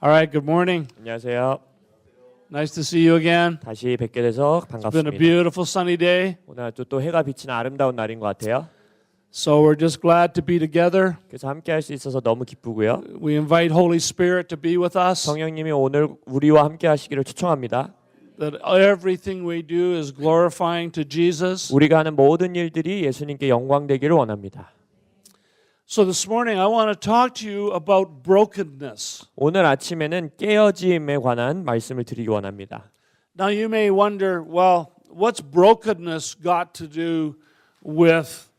All right, good morning. 안녕하세요. Nice to see you again. 다시 뵙게 돼서 It's been a 반갑습니다. beautiful sunny day. 오늘 또 해가 비치는 아름다운 날인 것 같아요. So we're just glad to be together. 그래서 함께 할 수 있어서 너무 기쁘고요. We invite Holy Spirit to be with us. 성령님이 오늘 우리와 함께 하시기를 초청합니다. That everything we do is glorifying to Jesus. 우리가 하는 모든 일들이 예수님께 영광되기를 원합니다. So this morning I want to talk to you about brokenness. 오늘 아침에는 깨어짐에 관한 말씀을 드리기 원합니다. Now you may wonder, well, what's brokenness got to do with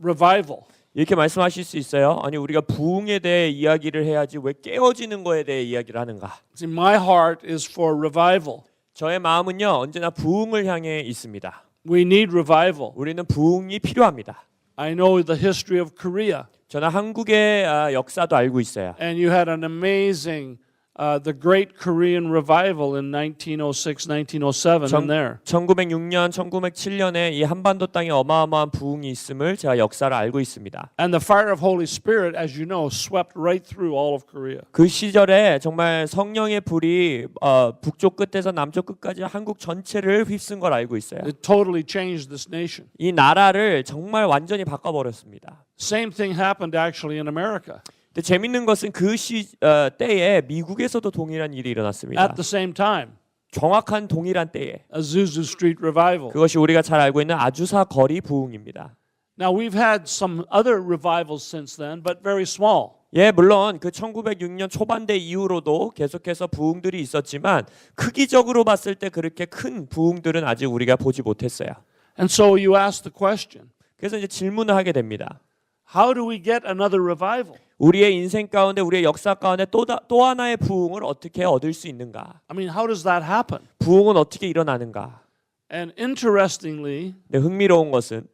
revival? 이렇게 말씀하실 수 있어요. 아니 우리가 부흥에 대해 이야기를 해야지 왜 깨어지는 거에 대해 이야기를 하는가? See, my heart is for revival. 저의 마음은요 언제나 부흥을 향해 있습니다. We need revival. 우리는 부흥이 필요합니다. I know the history of Korea. 저는 한국의 역사도 알고 있어요. And you had an amazing, the Great Korean Revival in 1906, 1907 in there. 1906년, 1907년에 이 한반도 땅에 어마어마한 부흥이 있음을 제가 역사를 알고 있습니다. And the fire of Holy Spirit, as you know, swept right through all of Korea. 그 시절에 정말 성령의 불이 북쪽 끝에서 남쪽 끝까지 한국 전체를 휩쓴 걸 알고 있어요. It totally changed this nation. 이 나라를 정말 완전히 바꿔버렸습니다. Same thing happened actually in America 근데 재밌는 것은 그 때에 미국에서도 동일한 일이 일어났습니다. at the same time. 정확한 동일한 때에. Azusa Street Revival. 그것이 우리가 잘 알고 있는 아주사 거리 부흥입니다. Now we've had some other revivals since then, but very small. 예, 물론 그 1906년 초반대 이후로도 계속해서 부흥들이 있었지만 크기적으로 봤을 때 그렇게 큰 부흥들은 아직 우리가 보지 못했어요. And so you ask the question, 그래서 이제 질문을 하게 됩니다. how do we get another revival? 우리의 인생 가운데 우리의 역사 가운데 또 하나의 부흥을 어떻게 얻을 수 있는가? I mean, how does that happen? 부흥은 어떻게 일어나는가? And interestingly, 네, 흥미로운 것은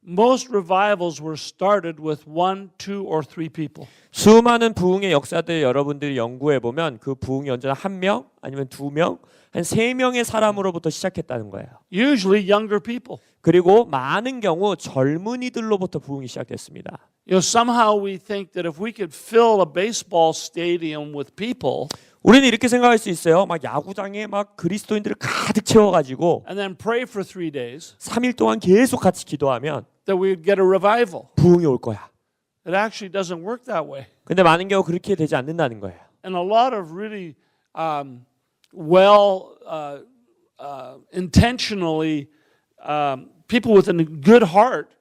most revivals were started with 1, 2, or 3 people. 수많은 부흥의 역사들 여러분들이 연구해 보면 그 부흥이 언제나 한 명 아니면 두 명, 한 세 명의 사람으로부터 시작했다는 거예요. Usually younger people. 그리고 많은 경우 젊은이들로부터 부흥이 시작됐습니다. You know, somehow we think that if we could fill a baseball stadium with people 우리는 이렇게 생각할 수 있어요. 막 야구장에 막 그리스도인들을 가득 채워가지고 and then pray for 3 days, 3일 동안 계속 같이 기도하면 that we would get a revival. 부흥이 올 거야. It actually doesn't work that way. 근데 많은 경우 그렇게 되지 않는다는 거예요. And a lot of really well intentionally people with a good heart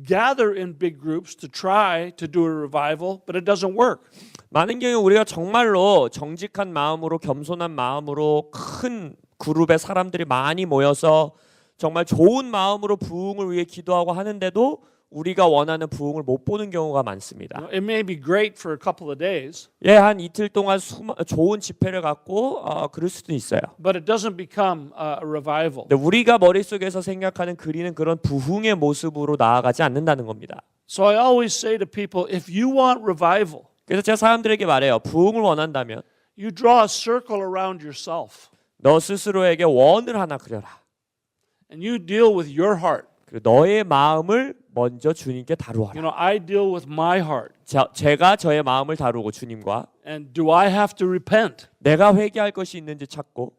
gather in big groups to try to do a revival, but it doesn't work. 많은 경우 우리가 정말로 정직한 마음으로 겸손한 마음으로 큰 그룹의 사람들이 많이 모여서 정말 좋은 마음으로 부흥을 위해 기도하고 하는데도 우리가 원하는 부흥을 못 보는 경우가 많습니다. It may be great for a couple of days, 예, 한 이틀 동안 좋은 집회를 갖고 그럴 수도 있어요. but it doesn't become a revival. 근데 우리가 머릿속에서 생각하는 그리는 그런 부흥의 모습으로 나아가지 않는다는 겁니다. So I always say to people, if you want revival, 그래서 제가 사람들에게 말해요. 부흥을 원한다면 you draw a circle around yourself 너 스스로에게 원을 하나 그려라. and you deal with your heart. 그리고 너의 마음을 먼저 주님께 You 다루어라. know, I deal with my heart. 제가 저의 마음을 다루고 주님과 And do I have to repent? 내가 회개할 것이 있는지 찾고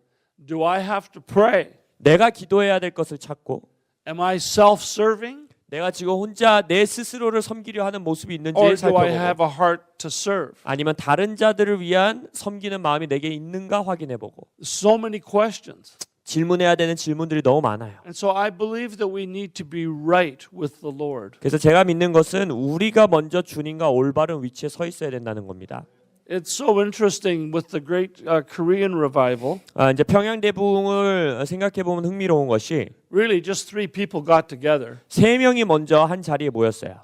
Do I have to pray? 내가 기도해야 될 것을 찾고 Am I self-serving? 내가 지금 혼자 내 스스로를 섬기려 하는 모습이 Or 있는지 do I 살펴보고 have a heart to serve? 아니면 다른 자들을 위한 섬기는 마음이 내게 있는가 확인해보고 So many questions. 질문해야 되는 질문들이 너무 많아요. And so I believe that we need to be right with the Lord. 그래서 제가 믿는 것은 우리가 먼저 주님과 올바른 위치에 서 있어야 된다는 겁니다. It's so interesting with the great Korean revival. 이제 평양 대부흥을 생각해 보면 흥미로운 것이 Really, just 3 people got together. 세 명이 먼저 한 자리에 모였어요.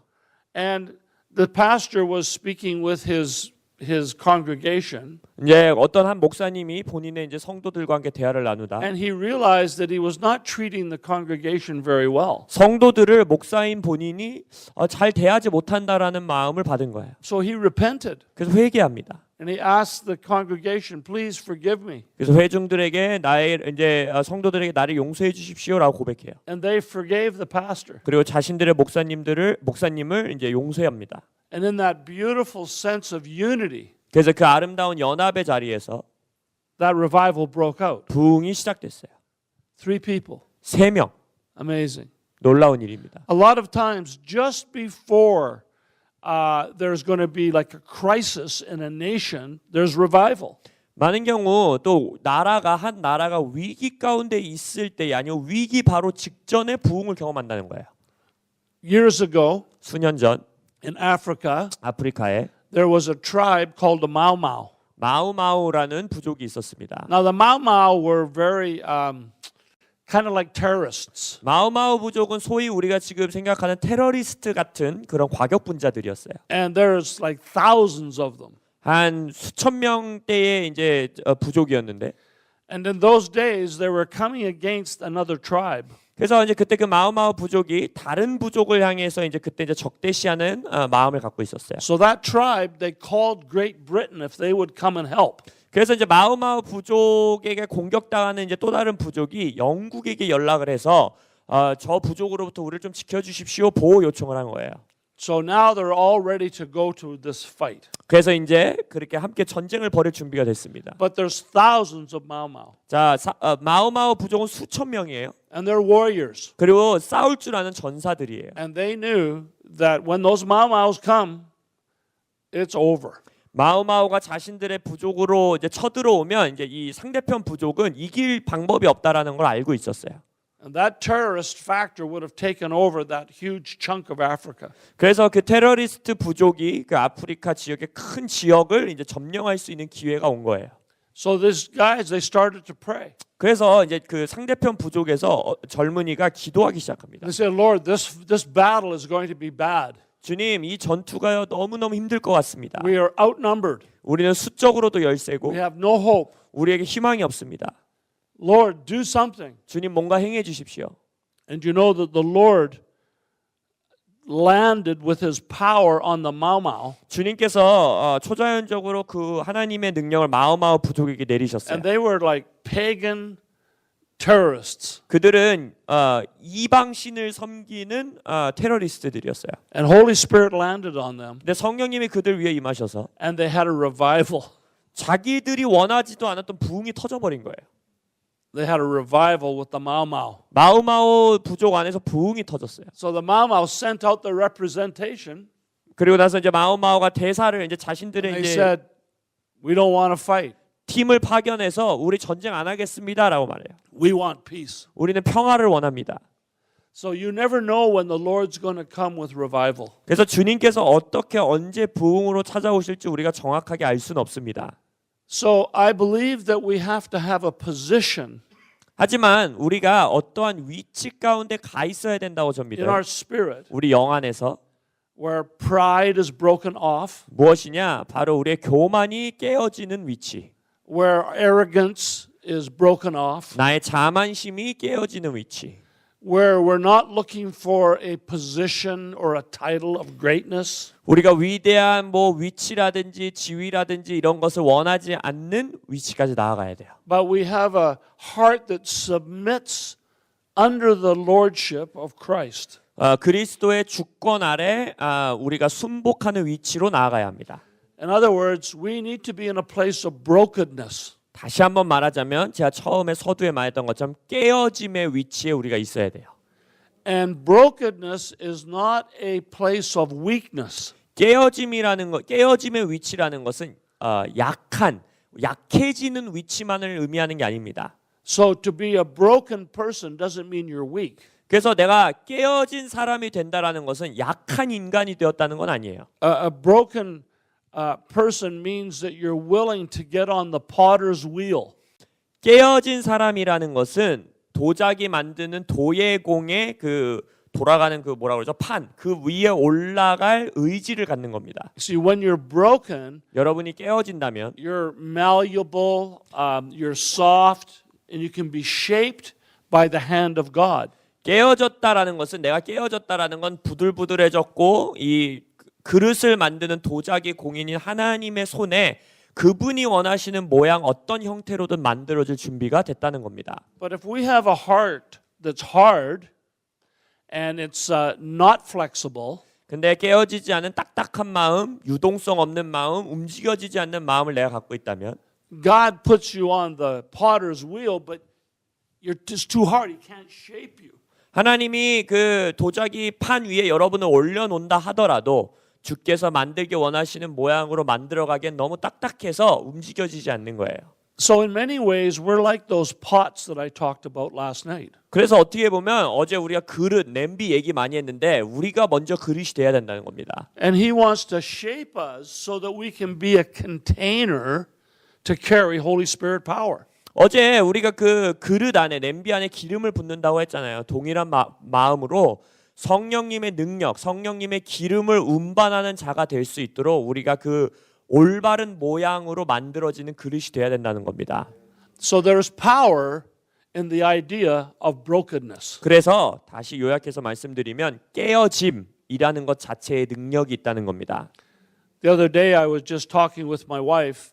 And the pastor was speaking with his congregation. 이제 어떤 한 목사님이 본인의 이제 성도들과 함께 대화를 나누다 And he realized that he was not treating the congregation very well. 성도들을 목사인 본인이 잘 대하지 못한다라는 마음을 받은 거예요. So he repented. 그래서 회개합니다. And he asked the congregation, please forgive me. 그래서 회중들에게 성도들에게 나를 용서해 주십시오라고 고백해요. And they forgave the pastor. 그리고 자신들의 목사님을 이제 용서합니다. And in that beautiful sense of unity, 그래서 그 아름다운 연합의 자리에서 that revival broke out. 부흥이 시작됐어요. 3 people. 3명. Amazing. 놀라운 일입니다. A lot of times, just before there's going to be like a crisis in a nation, there's revival. 많은 경우 또 한 나라가 위기 가운데 있을 때 아니면 위기 바로 직전에 부흥을 경험한다는 거예요. Years ago, 수년 전 in Africa, 아프리카에 there was a tribe called the Mau Mau. 마우마우라는 부족이 있었습니다. Now, the Mau Mau were very kind of like terrorists. 마우마우 부족은 소위 우리가 지금 생각하는 테러리스트 같은 그런 과격분자들이었어요. And there's like thousands of them. 한 수천 명대의 이제 부족이었는데, And in those days, they were coming against another tribe. 그래서 이제 그때 그 마우마우 부족이 다른 부족을 향해서 이제 그때 이제 적대시하는 마음을 갖고 있었어요. So that tribe, they called Great Britain if they would come and help. 그래서 이제 마우마우 부족에게 공격당하는 이제 또 다른 부족이 영국에게 연락을 해서 저 부족으로부터 우리를 좀 지켜주십시오 보호 요청을 한 거예요. So now they're all ready to go to this fight. 그래서 이제 그렇게 함께 전쟁을 벌일 준비가 됐습니다. But there's thousands of Mau Mau. 자, 마우마우 부족은 수천 명이에요. And they're warriors. 그리고 싸울 줄 아는 전사들이에요. And they knew that when those Mau Maus come, it's over. 마우마우가 자신들의 부족으로 이제 쳐들어오면 이제 이 상대편 부족은 이길 방법이 없다라는 걸 알고 있었어요. And that terrorist factor would have taken over that huge chunk of Africa. 그래서 그 테러리스트 부족이 그 아프리카 지역의 큰 지역을 이제 점령할 수 있는 기회가 온 거예요. So these guys, they started to pray. 그래서 이제 그 상대편 부족에서 젊은이가 기도하기 시작합니다. They said, Lord, this battle is going to be bad. 주님, 이 전투가요 너무너무 힘들 것 같습니다. We are outnumbered. 우리는 수적으로도 열세고 We have no hope. 우리에게 희망이 없습니다. Lord, do something. 주님 뭔가 행해 주십시오. And you know that the Lord landed with his power on the Mau Mau. 주님께서 초자연적으로 그 하나님의 능력을 마우마우 부족에게 내리셨어요. And they were like pagan terrorists. 그들은 이방 신을 섬기는 테러리스트들이었어요. And Holy Spirit landed on them. 근데 성령님이 그들 위에 임하셔서 And they had a revival. 자기들이 원하지도 않았던 부흥이 터져버린 거예요. They had a revival with the Mau Mau. 마우마우 부족 안에서 부흥이 터졌어요. So the Mau Mau sent out their representation. 그리고 나서 이제 마우마우가 대사를 이제 자신들의 They 이제 said, we don't want to fight. 팀을 파견해서 우리 전쟁 안 하겠습니다라고 말해요. We want peace. 우리는 평화를 원합니다. So you never know when the Lord's going to come with revival. 그래서 주님께서 어떻게 언제 부흥으로 찾아오실지 우리가 정확하게 알 수는 없습니다. So I believe that we have to have a position 하지만 우리가 어떠한 위치 가운데 가 있어야 된다고 전 in our 믿어요. spirit 우리 영 안에서 where pride is broken off, 무엇이냐? 바로 우리의 교만이 깨어지는 위치. where arrogance is broken off, 나의 자만심이 깨어지는 위치. where we're not looking for a position or a title of greatness, 우리가 위대한 뭐 위치라든지 지위라든지 이런 것을 원하지 않는 위치까지 나아가야 돼요. but we have a heart that submits under the lordship of Christ. 그리스도의 주권 아래 우리가 순복하는 위치로 나아가야 합니다. In other words, we need to be in a place of brokenness. 다시 한번 말하자면 제가 처음에 서두에 말했던 것처럼 깨어짐의 위치에 우리가 있어야 돼요. And brokenness is not a place of weakness. 깨어짐의 위치라는 것은 약해지는 위치만을 의미하는 게 아닙니다. So to be a broken person doesn't mean you're weak. 그래서 내가 깨어진 사람이 된다라는 것은 약한 인간이 되었다는 건 아니에요. A broken person means that you're willing to get on the potter's wheel. 깨어진 사람이라는 것은 도자기 만드는 도예공의 그 돌아가는 그 뭐라 그러죠? 판. 그 위에 올라갈 의지를 갖는 겁니다. See, when you're broken, 여러분이 깨어진다면 you're malleable, you're soft, and you can be shaped by the hand of God. 깨어졌다라는 것은 내가 깨어졌다라는 건 부들부들해졌고 이 그릇을 만드는 도자기 공인인 하나님의 손에 그분이 원하시는 모양 어떤 형태로든 만들어질 준비가 됐다는 겁니다. But if we have a heart that's hard and it's not flexible, 근데 깨어지지 않은 딱딱한 마음, 유동성 없는 마음, 움직여지지 않는 마음을 내가 갖고 있다면 God puts you on the potter's wheel, but you're just too hard. He can't shape you. 하나님이 그 도자기 판 위에 여러분을 올려놓는다 하더라도 주께서 만들기 원하시는 모양으로 만들어가기엔 너무 딱딱해서 움직여지지 않는 거예요. So in many ways, we're like those pots that I talked about last night. 그래서 어떻게 보면 어제 우리가 그릇, 냄비 얘기 많이 했는데 우리가 먼저 그릇이 돼야 된다는 겁니다. And He wants to shape us so that we can be a container to carry Holy Spirit power. 어제 우리가 그 그릇 안에 냄비 안에 기름을 붓는다고 했잖아요. 동일한 마음으로 성령님의 능력, 성령님의 기름을 운반하는 자가 될 수 있도록 우리가 그 올바른 모양으로 만들어지는 그릇이 돼야 된다는 겁니다. So there's power in the idea of brokenness. 그래서 다시 요약해서 말씀드리면 깨어짐이라는 것 자체의 능력이 있다는 겁니다. The other day I was just talking with my wife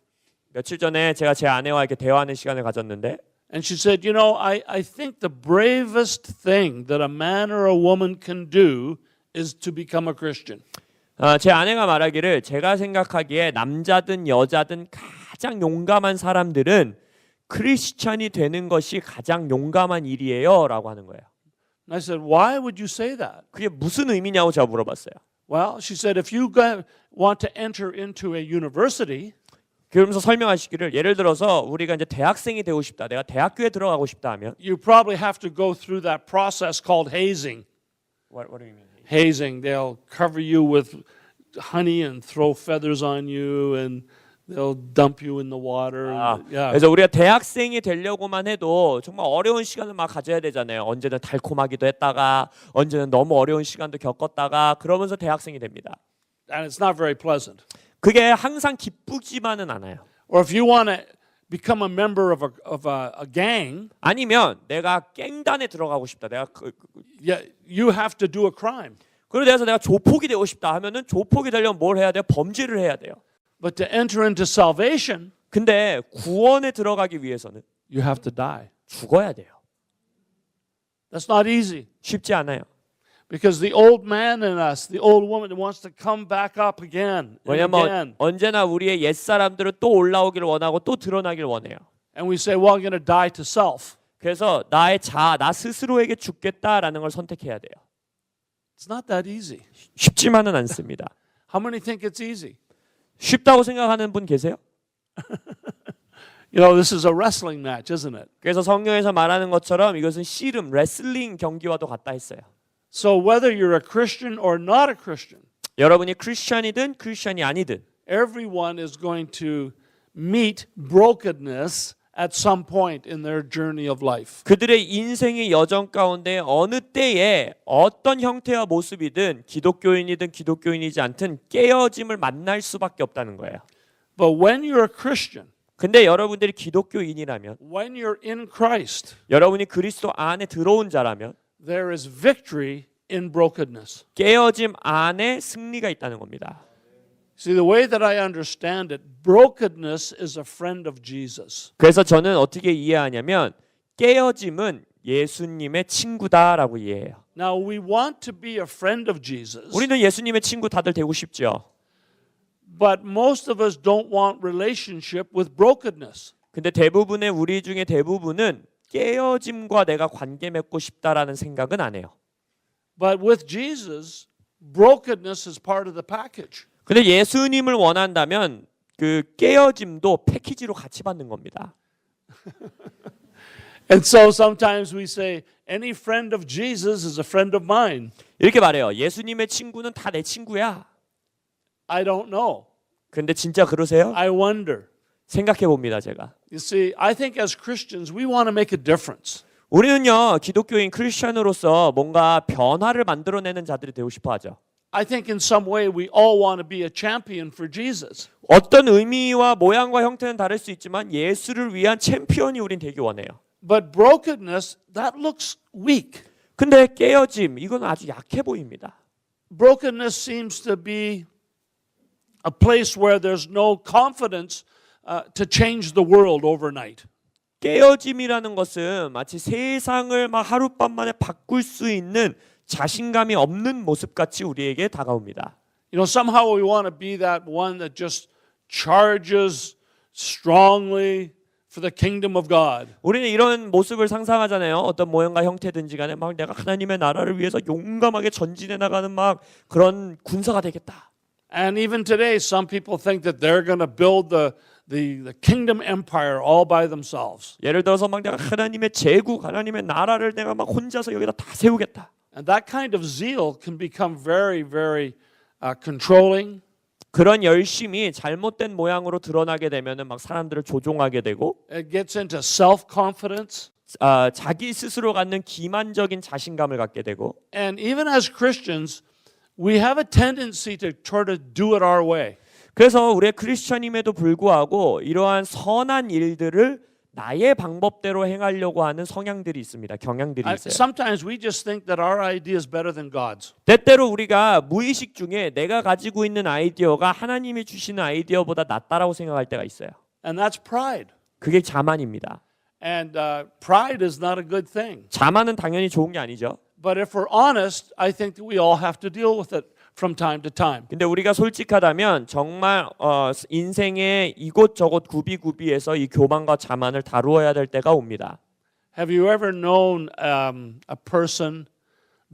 며칠 전에 제가 제 아내와 이렇게 대화하는 시간을 가졌는데 and she said, you know, I think the bravest thing that a man or a woman can do is to become a Christian. 제 아내가 말하기를 제가 생각하기에 남자든 여자든 가장 용감한 사람들은 크리스천이 되는 것이 가장 용감한 일이에요 라고 하는 거예요. And I said, why would you say that? 그게 무슨 의미냐고 제가 물어봤어요. Well, she said, if you want to enter into a university, 그러면서 설명하시기를 예를 들어서 우리가 이제 대학생이 되고 싶다. 내가 대학교에 들어가고 싶다 하면 you probably have to go through that process called hazing. What do you mean? Hazing, they'll cover you with honey and throw feathers on you and they'll dump you in the water. Yeah. 그래서 우리가 대학생이 되려고만 해도 정말 어려운 시간을 막 가져야 되잖아요. 언제는 달콤하기도 했다가 언제는 너무 어려운 시간도 겪었다가 그러면서 대학생이 됩니다. And it's not very pleasant. 그게 항상 기쁘지만은 않아요. Or if you want to become a member of a gang, 아니면 내가 갱단에 들어가고 싶다. 내가 you have to do a crime. 그래서 내가 조폭이 되고 싶다 하면은 조폭이 되려면 뭘 해야 돼요? 범죄를 해야 돼요. But to enter into salvation, 근데 구원에 들어가기 위해서는 you have to die. 죽어야 돼요. That's not easy 쉽지 않아요. because the old man in us, the old woman wants to come back up again and 왜냐면 again. 언제나 우리의 옛 사람들은 또 올라오기를 원하고 또 드러나길 원해요. And we say, well, I'm going to die to self. 그래서 나의 나 스스로에게 죽겠다라는 걸 선택해야 돼요. It's not that easy. 쉽지만은 않습니다. How many think it's easy? 쉽다고 생각하는 분 계세요? You know, this is a wrestling match, isn't it? 그래서 성경에서 말하는 것처럼 이것은 씨름, 레슬링 경기와도 같다 했어요. So whether you're a Christian or not a Christian, 여러분이 크리스천이든 크리스천이 아니든 everyone is going to meet brokenness at some point in their journey of life. 그들의 인생의 여정 가운데 어느 때에 어떤 형태와 모습이든 기독교인이든 기독교인이지 않든 깨어짐을 만날 수밖에 없다는 거예요. But when you're a Christian, 근데 여러분들이 기독교인이라면 when you're in Christ, 여러분이 그리스도 안에 들어온 자라면 there is victory in brokenness. 깨어짐 안에 승리가 있다는 겁니다. See, the way that I understand it, brokenness is a friend of Jesus. 그래서 저는 어떻게 이해하냐면 깨어짐은 예수님의 친구다라고 이해해요. Now, we want to be a friend of Jesus, 우리는 예수님의 친구 다들 되고 싶죠. but most of us don't want relationship with brokenness. 근데 대부분의 우리 중에 대부분은 깨어짐과 내가 관계 맺고 싶다라는 생각은 안 해요. But with Jesus, brokenness is part of the package. 근데 예수님을 원한다면 그 깨어짐도 패키지로 같이 받는 겁니다. And so sometimes we say, any friend of Jesus is a friend of mine. 이렇게 말해요. 예수님의 친구는 다 내 친구야. I don't know. 근데 진짜 그러세요? I wonder. 생각해 봅니다, 제가. You see, I think as Christians, we want to make a difference. 우리는요, 기독교인 크리스천으로서 뭔가 변화를 만들어내는 자들이 되고 싶어 하죠. I think in some way we all want to be a champion for Jesus. 어떤 의미와 모양과 형태는 다를 수 있지만 예수를 위한 챔피언이 우린 되기 원해요. But brokenness, that looks weak. 근데 깨어짐, 이건 아주 약해 보입니다. Brokenness seems to be a place where there's no confidence to change the world overnight. 깨어짐이라는 것은 마치 세상을 막 하룻밤 만에 바꿀 수 있는 자신감이 없는 모습같이 우리에게 다가옵니다. You know, somehow we want to be that one that just charges strongly for the kingdom of God. 우리는 이런 모습을 상상하잖아요. 어떤 모양과 형태든지 간에 막 내가 하나님의 나라를 위해서 용감하게 전진해 나가는 막 그런 군사가 되겠다. And even today, some people think that they're going to build the kingdom empire all by themselves. 예를 들어서 막 내가 하나님의 제국, 하나님의 나라를 내가 막 혼자서 여기다 다 세우겠다. And that kind of zeal can become very, very controlling. 그런 열심이 잘못된 모양으로 드러나게 되면은 막 사람들을 조종하게 되고 It gets into self-confidence. 자기 스스로 갖는 기만적인 자신감을 갖게 되고 And even as Christians, we have a tendency to try to do it our way. 그래서 우리의 크리스천임에도 불구하고 이러한 선한 일들을 나의 방법대로 행하려고 하는 성향들이 있습니다. 경향들이 있어요. Sometimes we just think that our idea is better than God's. 때때로 우리가 무의식 중에 내가 가지고 있는 아이디어가 하나님이 주시는 아이디어보다 낫다라고 생각할 때가 있어요. And that's pride. 그게 자만입니다. And pride is not a good thing. 자만은 당연히 좋은 게 아니죠. But if we're honest, I think that we all have to deal with it from time to time. 근데 우리가 솔직하다면 정말 인생의 이곳저곳 구비구비에서 이 교만과 자만을 다루어야 될 때가 옵니다. Have you ever known a person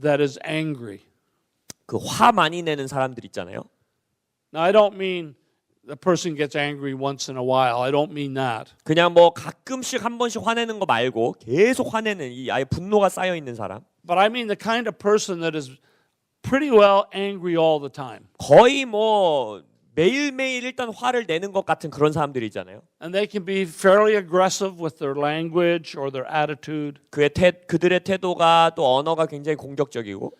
that is angry? 그 화 많이 내는 사람들 있잖아요. Now, I don't mean the person gets angry once in a while. I don't mean that. 그냥 뭐 가끔씩 한 번씩 화내는 거 말고 계속 화내는 이 아예 분노가 쌓여 있는 사람. But I mean the kind of person that is pretty well angry all the time. 거의 뭐 매일매일 일단 화를 내는 것 같은 그런 사람들이 있잖아요. And they can be fairly aggressive with their language or their attitude. 그들의 태도가 또 언어가 굉장히 공격적이고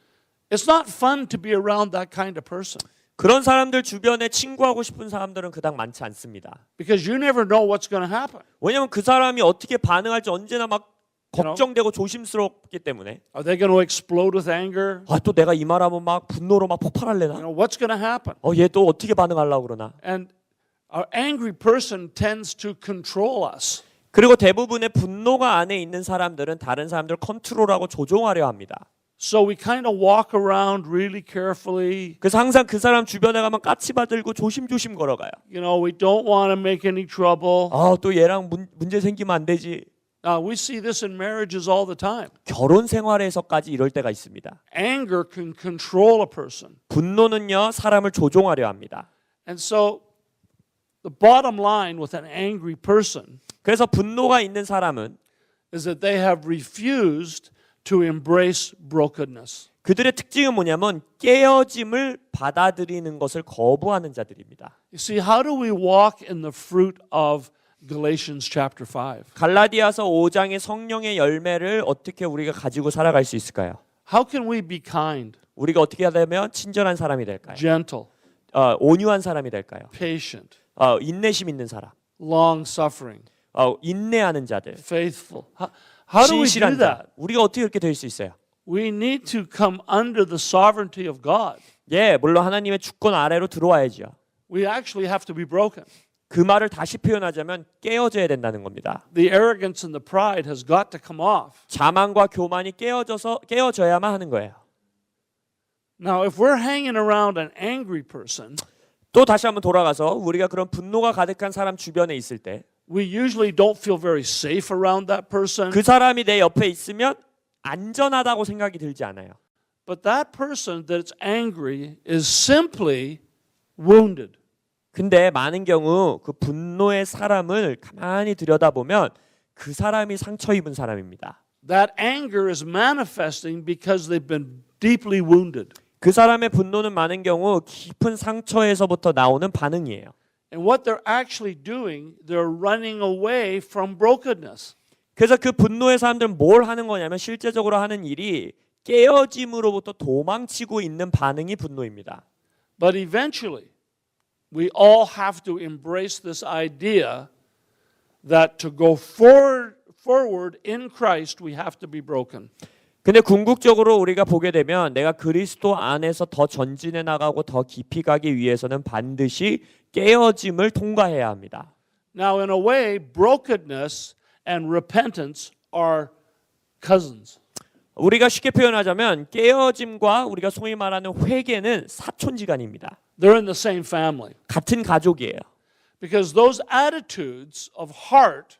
It's not fun to be around that kind of person 그런 사람들 주변에 친구하고 싶은 사람들은 그닥 많지 않습니다. because you never know what's going to happen. 왜냐하면 그 사람이 어떻게 반응할지 언제나 막 걱정되고 조심스럽기 때문에 Are they going to explode with anger? 또 내가 이 말하면 막 분노로 막 폭발할래나? You know, what's going to happen? 얘 또 어떻게 반응하려고 그러나? And our angry person tends to control us. 그리고 대부분의 분노가 안에 있는 사람들은 다른 사람들을 컨트롤하고 조종하려 합니다. So we kind of walk around really carefully. 그래서 항상 그 사람 주변에 가면 까치바 들고 조심조심 걸어가요. You know, we don't want to make any trouble. 또 얘랑 문제 생기면 안 되지. We see this in marriages all the time. 결혼 생활에서까지 이럴 때가 있습니다. Anger can control a person. 분노는요 사람을 조종하려 합니다. And so the bottom line with an angry person 그래서 분노가 있는 사람은 is that they have refused to embrace brokenness. 그들의 특징은 뭐냐면 깨어짐을 받아들이는 것을 거부하는 자들입니다. You see, how do we walk in the fruit of Galatians chapter 5? 갈라디아서 5장의 성령의 열매를 어떻게 우리가 가지고 살아갈 수 있을까요? How can we be kind, 우리가 어떻게 하려면 친절한 사람이 될까요? gentle, 온유한 사람이 될까요? patient, 인내심 있는 사람, long suffering, 인내하는 자들, faithful? How do we do 신실한 자. that? 우리가 어떻게 그렇게 될 수 있어요? We need to come under the sovereignty of God. 물론 하나님의 주권 아래로 들어와야죠. We actually have to be broken. 그 말을 다시 표현하자면 깨어져야 된다는 겁니다. The arrogance and the pride has got to come off. 자만과 교만이 깨어져야만 하는 거예요. Now, if we're hanging around an angry person, 또 다시 한번 돌아가서 우리가 그런 분노가 가득한 사람 주변에 있을 때 we usually don't feel very safe around that person. 그 사람이 내 옆에 있으면 안전하다고 생각이 들지 않아요. But that person that's angry is simply wounded. 근데 많은 경우 그 분노의 사람을 가만히 들여다보면 그 사람이 상처 입은 사람입니다. That anger is manifesting because they've been deeply wounded. 그 사람의 분노는 많은 경우 깊은 상처에서부터 나오는 반응이에요. And what they're actually doing, they're running away from brokenness. 그래서 그 분노의 사람들은 뭘 하는 거냐면 실제적으로 하는 일이 깨어짐으로부터 도망치고 있는 반응이 분노입니다. But eventually, we all have to embrace this idea that to go forward in Christ, we have to be broken. 근데 궁극적으로 우리가 보게 되면 내가 그리스도 안에서 더 전진해 나가고 더 깊이 가기 위해서는 반드시 깨어짐을 통과해야 합니다. Now, in a way, brokenness and repentance are cousins. 우리가 쉽게 표현하자면 깨어짐과 우리가 소위 말하는 회개는 사촌지간입니다. They're in the same family. 같은 가족이에요. Because those attitudes of heart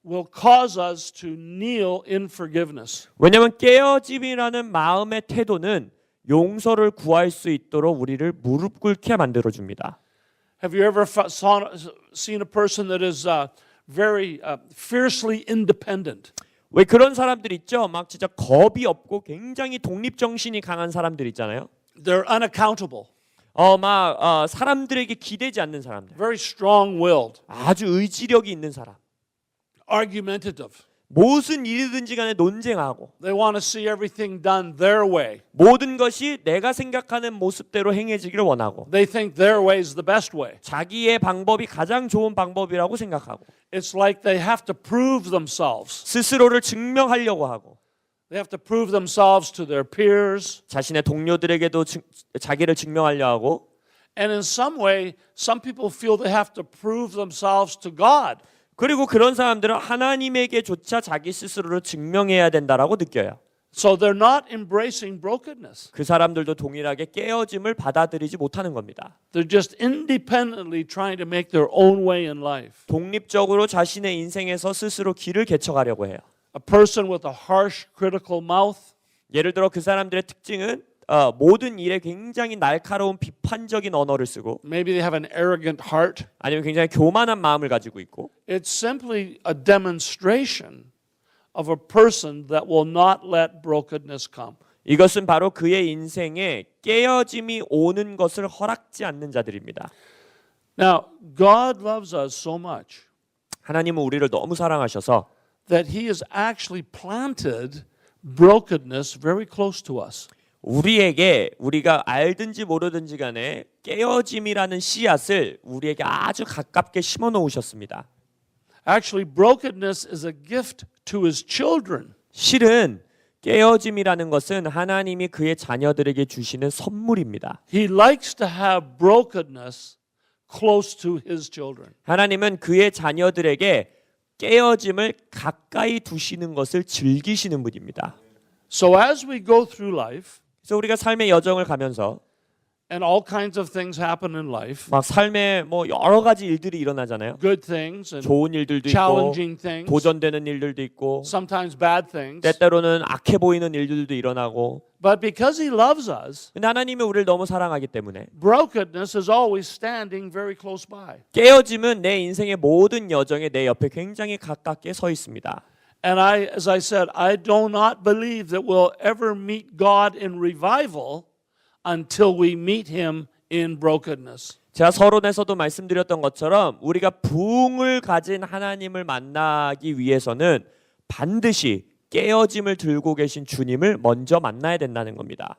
will cause us to kneel in forgiveness. 왜냐하면 깨어짐이라는 마음의 태도는 용서를 구할 수 있도록 우리를 무릎 꿇게 만들어 줍니다. Have you ever seen a person that is very fiercely independent? 왜 그런 사람들 있죠? 막 진짜 겁이 없고 굉장히 독립 정신이 강한 사람들 있잖아요. They're unaccountable, 사람들에게 기대지 않는 사람들. very strong-willed, 아주 의지력이 있는 사람. argumentative. 무슨 일이든지 간에 논쟁하고 They want to see everything done their way. 모든 것이 내가 생각하는 모습대로 행해지기를 원하고 They think their way is the best way. 자기의 방법이 가장 좋은 방법이라고 생각하고 It's like they have to prove themselves. 스스로를 증명하려고 하고 They have to prove themselves to their peers. 자신의 동료들에게도 자기를 증명하려 하고 And in some way, some people feel they have to prove themselves to God. 그리고 그런 사람들은 하나님에게조차 자기 스스로를 증명해야 된다라고 느껴요. So they're not embracing brokenness. 그 사람들도 동일하게 깨어짐을 받아들이지 못하는 겁니다. They're just independently trying to make their own way in life. 독립적으로 자신의 인생에서 스스로 길을 개척하려고 해요. A person with a harsh, critical mouth, 예를 들어 그 사람들의 특징은 모든 일에 굉장히 날카로운 비판적인 언어를 쓰고 maybe they have an arrogant heart. 아니면 굉장히 교만한 마음을 가지고 있고 It's simply a demonstration of a person that will not let brokenness come. 이것은 바로 그의 인생에 깨어짐이 오는 것을 허락지 않는 자들입니다. Now, God loves us so much 하나님은 우리를 너무 사랑하셔서 that He has actually planted brokenness very close to us. 우리에게 우리가 알든지 모르든지 간에 깨어짐이라는 씨앗을 우리에게 아주 가깝게 심어 놓으셨습니다. Actually, brokenness is a gift to His children. 실은 깨어짐이라는 것은 하나님이 그의 자녀들에게 주시는 선물입니다. He likes to have brokenness close to His children. 하나님은 그의 자녀들에게 깨어짐을 가까이 두시는 것을 즐기시는 분입니다. So as we go through life, 그래서 우리가 삶의 여정을 가면서 and all kinds of things happen in life, 막 삶에 뭐 여러 가지 일들이 일어나잖아요. good things and 좋은 일들도 있고 challenging things, 도전되는 일들도 있고 sometimes bad things. 때때로는 악해 보이는 일들도 일어나고 But because He loves us, 근데 하나님이 우리를 너무 사랑하기 때문에 brokenness is always standing very close by. 깨어짐은 내 인생의 모든 여정에 내 옆에 굉장히 가깝게 서 있습니다. And as I said, I do not believe that we'll ever meet God in revival until we meet Him in brokenness. 제가 서론에서도 말씀드렸던 것처럼 우리가 부흥을 가진 하나님을 만나기 위해서는 반드시 깨어짐을 들고 계신 주님을 먼저 만나야 된다는 겁니다.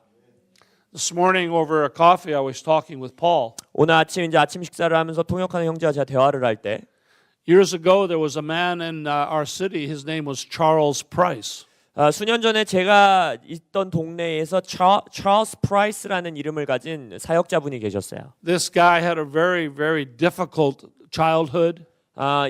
This morning over a coffee, I was talking with Paul. 오늘 아침 이제 아침 식사를 하면서 통역하는 형제와 제가 대화를 할 때 Years ago, there was a man in our city. His name was Charles Price. 수년 전에 제가 있던 동네에서 찰스 프라이스라는 이름을 가진 사역자분이 계셨어요. This guy had a very, very difficult childhood.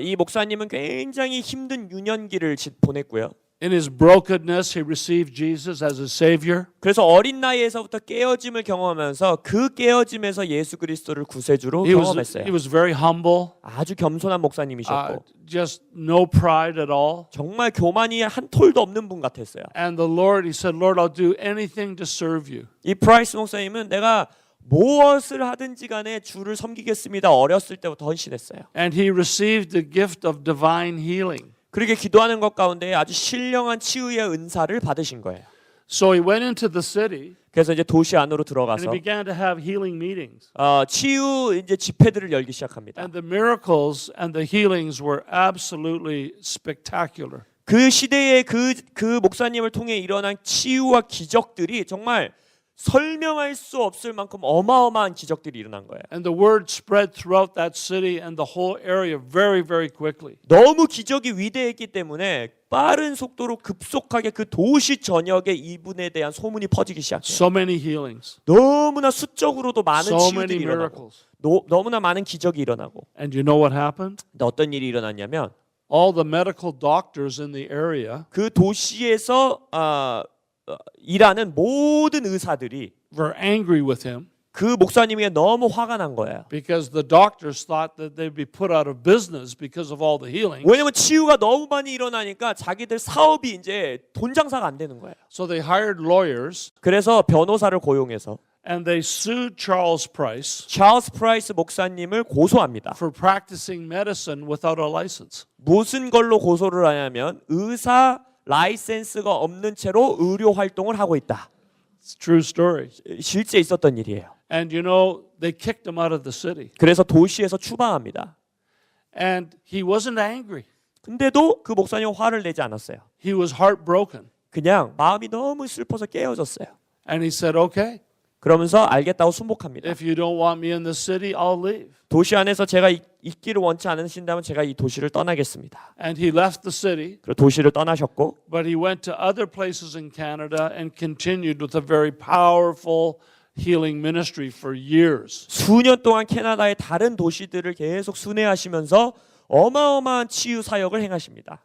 이 목사님은 굉장히 힘든 유년기를 보냈고요. In his brokenness, he received Jesus as his Savior. 그래서 어린 나이에서부터 깨어짐을 경험하면서 그 깨어짐에서 예수 그리스도를 구세주로 경험했어요. He was very humble, 아주 겸손한 목사님이셨고 just no pride at all. 정말 교만이 한 톨도 없는 분 같았어요. And the Lord, he said, Lord, I'll do anything to serve you. 이 프라이스 목사님은 내가 무엇을 하든지 간에 주를 섬기겠습니다. 어렸을 때부터 헌신했어요. And he received the gift of divine healing. 그렇게 기도하는 것 가운데 아주 신령한 치유의 은사를 받으신 거예요. So he went into the city 그래서 이제 도시 안으로 and 들어가서 he began to have healing meetings. 치유 이제 집회들을 열기 시작합니다. And the miracles and the healings were absolutely spectacular. 그 시대에 그 목사님을 통해 일어난 치유와 기적들이 정말 설명할 수 없을 만큼 어마어마한 기적들이 일어난 거예요. And the word spread throughout that city and the whole area very, very quickly. 너무 기적이 위대했기 때문에 빠른 속도로 급속하게 그 도시 전역에 이분에 대한 소문이 퍼지기 시작해요. So many healings, 너무나 수적으로도 많은 so 치유들이 many 일어나고 miracles. 너무나 많은 기적이 일어나고 And you know what happened? 근데 어떤 일이 일어났냐면 All the medical doctors in the area 그 도시에서 일하는 모든 의사들이 were angry with him 그 목사님에게 너무 화가 난 거예요. because the doctors thought that they'd be put out of business because of all the healings. 왜냐면 치유가 너무 많이 일어나니까 자기들 사업이 이제 돈 장사가 안 되는 거예요. So they hired lawyers 그래서 변호사를 고용해서 and they sued Charles Price 찰스 프라이스 목사님을 고소합니다. for practicing medicine without a license. 무슨 걸로 고소를 하냐면 의사 라이센스가 없는 채로 의료 활동을 하고 있다. It's a true story. 실제 있었던 일이에요. And you know, they kicked him out of the city. 그래서 도시에서 추방합니다. And he wasn't angry. 근데도 그 목사님은 화를 내지 않았어요. He was heartbroken. 그냥 마음이 너무 슬퍼서 깨어졌어요. And he said, okay, 그러면서 알겠다고 순복합니다. if you don't want me in this city, I'll leave. 도시 안에서 제가 있기를 원치 않으신다면 제가 이 도시를 떠나겠습니다. And he left the city, 그리고 도시를 떠나셨고 but he went to other places in Canada and continued with a very powerful healing ministry for years. 수년 동안 캐나다의 다른 도시들을 계속 순회하시면서 어마어마한 치유 사역을 행하십니다.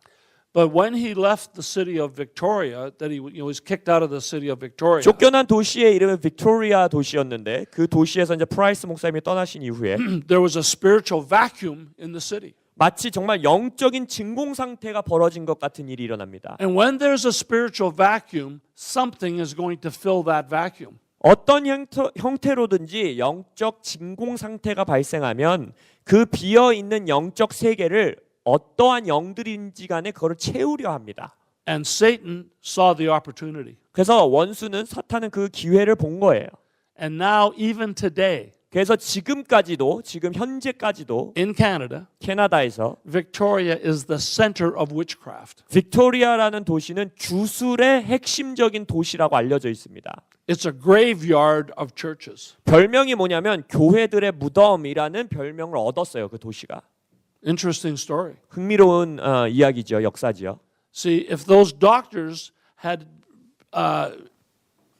But when he left the city of Victoria, that he was kicked out of the city of Victoria, 쫓겨난 도시의 이름은 빅토리아 도시였는데 그 도시에서 이제 프라이스 목사님이 떠나신 이후에 there was a spiritual vacuum in the city. 마치 정말 영적인 진공 상태가 벌어진 것 같은 일이 일어납니다. And when there's a spiritual vacuum, something is going to fill that vacuum. 어떤 형태로든지 영적 진공 상태가 발생하면 그 비어 있는 영적 세계를 어떠한 영들인지 간에 그걸 채우려 합니다. And Satan saw the opportunity. 그래서 원수는 사탄은 그 기회를 본 거예요. And now, even today, 그래서 지금까지도 지금 현재까지도 in Canada, 캐나다에서 Victoria is the center of witchcraft. 빅토리아라는 도시는 주술의 핵심적인 도시라고 알려져 있습니다. It's a graveyard of churches. 별명이 뭐냐면 교회들의 무덤이라는 별명을 얻었어요. 그 도시가. Interesting story. 흥미로운 이야기죠. 역사지요. See, if those doctors had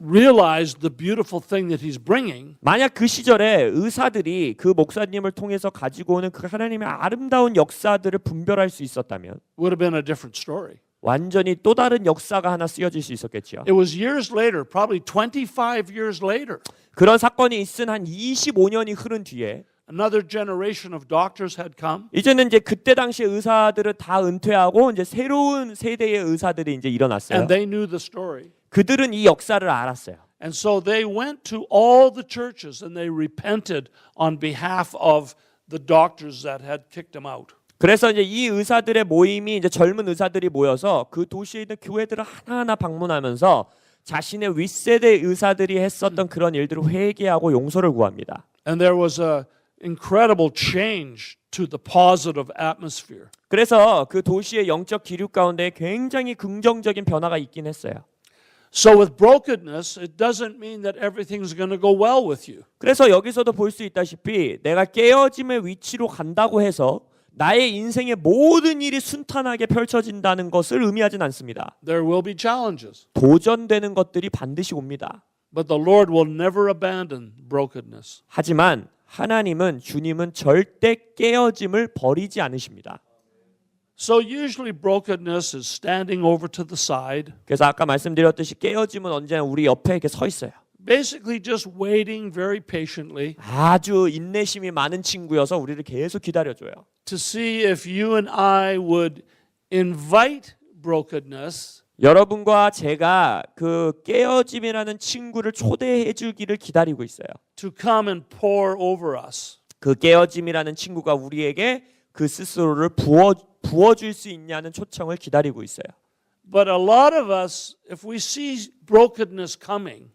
realized the beautiful thing that he's bringing, 만약 그 시절에 의사들이 그 목사님을 통해서 가지고 오는 그 하나님의 아름다운 역사들을 분별할 수 있었다면 it would have been a different story. 완전히 또 다른 역사가 하나 쓰여질 수 있었겠죠. It was years later, probably 25 years later, 그런 사건이 있은 한 25년이 흐른 뒤에 another generation of doctors had come. 이제는 이제 그때 당시 의사들을 다 은퇴하고 이제 새로운 세대의 의사들이 이제 일어났어요. And they knew the story. 그들은 이 역사를 알았어요. And so they went to all the churches and they repented on behalf of the doctors that had kicked them out. 그래서 이제 이 의사들의 모임이 이제 젊은 의사들이 모여서 그 도시에 있는 교회들을 하나하나 방문하면서 자신의 윗세대 의사들이 했었던 그런 일들을 회개하고 용서를 구합니다. And there was a incredible change to the positive atmosphere. 그래서 그 도시의 영적 기류 가운데 굉장히 긍정적인 변화가 있긴 했어요. So with brokenness, it doesn't mean that everything's going to go well with you. 그래서 여기서도 볼 수 있다시피 내가 깨어짐의 위치로 간다고 해서 나의 인생의 모든 일이 순탄하게 펼쳐진다는 것을 의미하진 않습니다. There will be challenges, 도전되는 것들이 반드시 옵니다. but the Lord will never abandon brokenness. 하지만 하나님은 주님은 절대 깨어짐을 버리지 않으십니다. So usually brokenness is standing over to the side, 그래서 아까 말씀드렸듯이 깨어짐은 언제나 우리 옆에 이렇게 서 있어요. basically just waiting very patiently 아주 인내심이 많은 친구여서 우리를 계속 기다려줘요. to see if you and I would invite brokenness 여러분과 제가 그 깨어짐이라는 친구를 초대해 주기를 기다리고 있어요. to come and pour over us. 그 깨어짐이라는 친구가 우리에게 그 스스로를 부어줄 수 있냐는 초청을 기다리고 있어요. But a lot of us, if we see brokenness coming,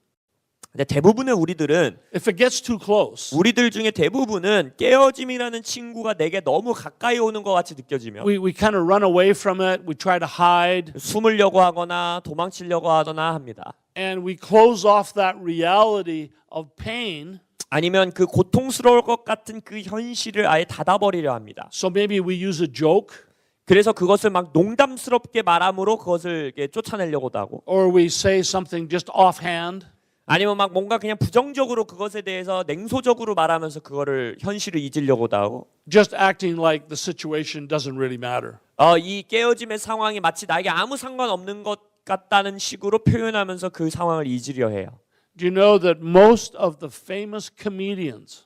근데 대부분의 우리들은 if it gets too close, 우리들 중에 대부분은 깨어짐이라는 친구가 내게 너무 가까이 오는 것 같이 느껴지면 we kind of run away from it, we try to hide, 숨으려고 하거나 도망치려고 하거나 합니다. and we close off that reality of pain. 아니면 그 고통스러울 것 같은 그 현실을 아예 닫아버리려 합니다. So maybe we use a joke, 그래서 그것을 막 농담스럽게 말함으로 그것을 이렇게 쫓아내려고도 하고 or we say something just offhand. 아니면 막 뭔가 그냥 부정적으로 그것에 대해서 냉소적으로 말하면서 그거를 현실을 잊으려고도 하고 Just acting like the situation doesn't really matter. 이 깨어짐의 상황이 마치 나에게 아무 상관없는 것 같다는 식으로 표현하면서 그 상황을 잊으려 해요. Do you know that most of the famous comedians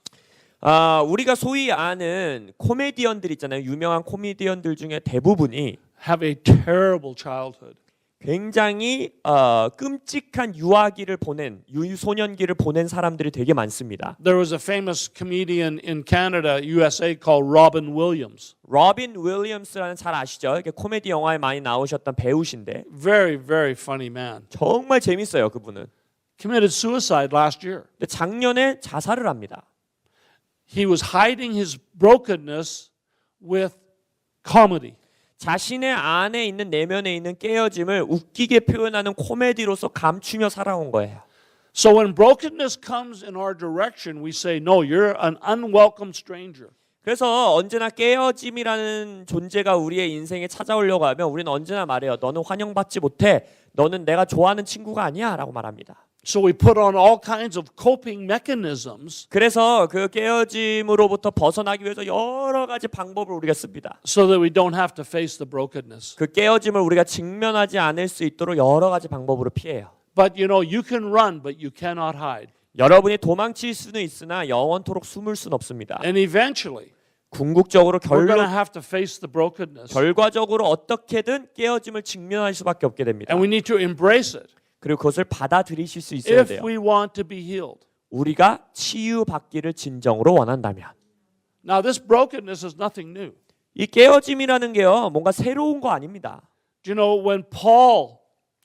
우리가 소위 아는 코미디언들 있잖아요. 유명한 코미디언들 중에 대부분이 have a terrible childhood? 굉장히 끔찍한 유아기를 보낸 유소년기를 보낸 사람들이 되게 많습니다. There was a famous comedian in Canada, USA, called Robin Williams. 로빈 윌리엄스라는 잘 아시죠? 이렇게 코미디 영화에 많이 나오셨던 배우신데 Very, very funny man. 정말 재밌어요, 그분은. Committed suicide last year. 근데 작년에 자살을 합니다. He was hiding his brokenness with comedy. 자신의 안에 있는 내면에 있는 깨어짐을 웃기게 표현하는 코미디로서 감추며 살아온 거예요. So when brokenness comes in our direction, we say, no, you're an unwelcome stranger. 그래서 언제나 깨어짐이라는 존재가 우리의 인생에 찾아오려고 하면 우리는 언제나 말해요. 너는 환영받지 못해. 너는 내가 좋아하는 친구가 아니야 라고 말합니다. So we put on all kinds of coping mechanisms 그래서 그 깨어짐으로부터 벗어나기 위해서 여러 가지 방법을 우리가 씁니다. so that we don't have to face the brokenness. 그 깨어짐을 우리가 직면하지 않을 수 있도록 여러 가지 방법으로 피해요. But you know, you can run, but you cannot hide. 여러분이 도망칠 수는 있으나 영원토록 숨을 수는 없습니다. And eventually, 궁극적으로 we're going to have to face the brokenness. 결과적으로 어떻게든 깨어짐을 직면할 수밖에 없게 됩니다. And we need to embrace it 그리고 그것을 받아들이실 수 있어야 if 돼요. we want to be healed. 우리가 치유받기를 진정으로 원한다면. Now, this brokenness is nothing new. 이 깨어짐이라는 게요, 뭔가 새로운 거 아닙니다. Do you know, when Paul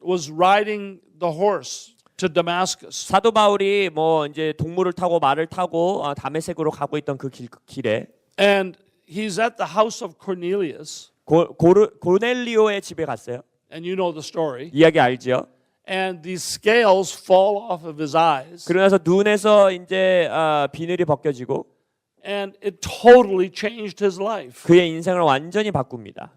was riding the horse to Damascus, 사도 바울이 뭐 이제 동물을 타고 말을 타고 다메섹으로 가고 있던 그 길에 and he's at the house of Cornelius, 고넬리오의 집에 갔어요. and you know the story, 이야기 알죠? and these scales fall off of his eyes, 그러나서 눈에서 이제 비늘이 벗겨지고 and it totally changed his life. 그의 인생을 완전히 바꿉니다.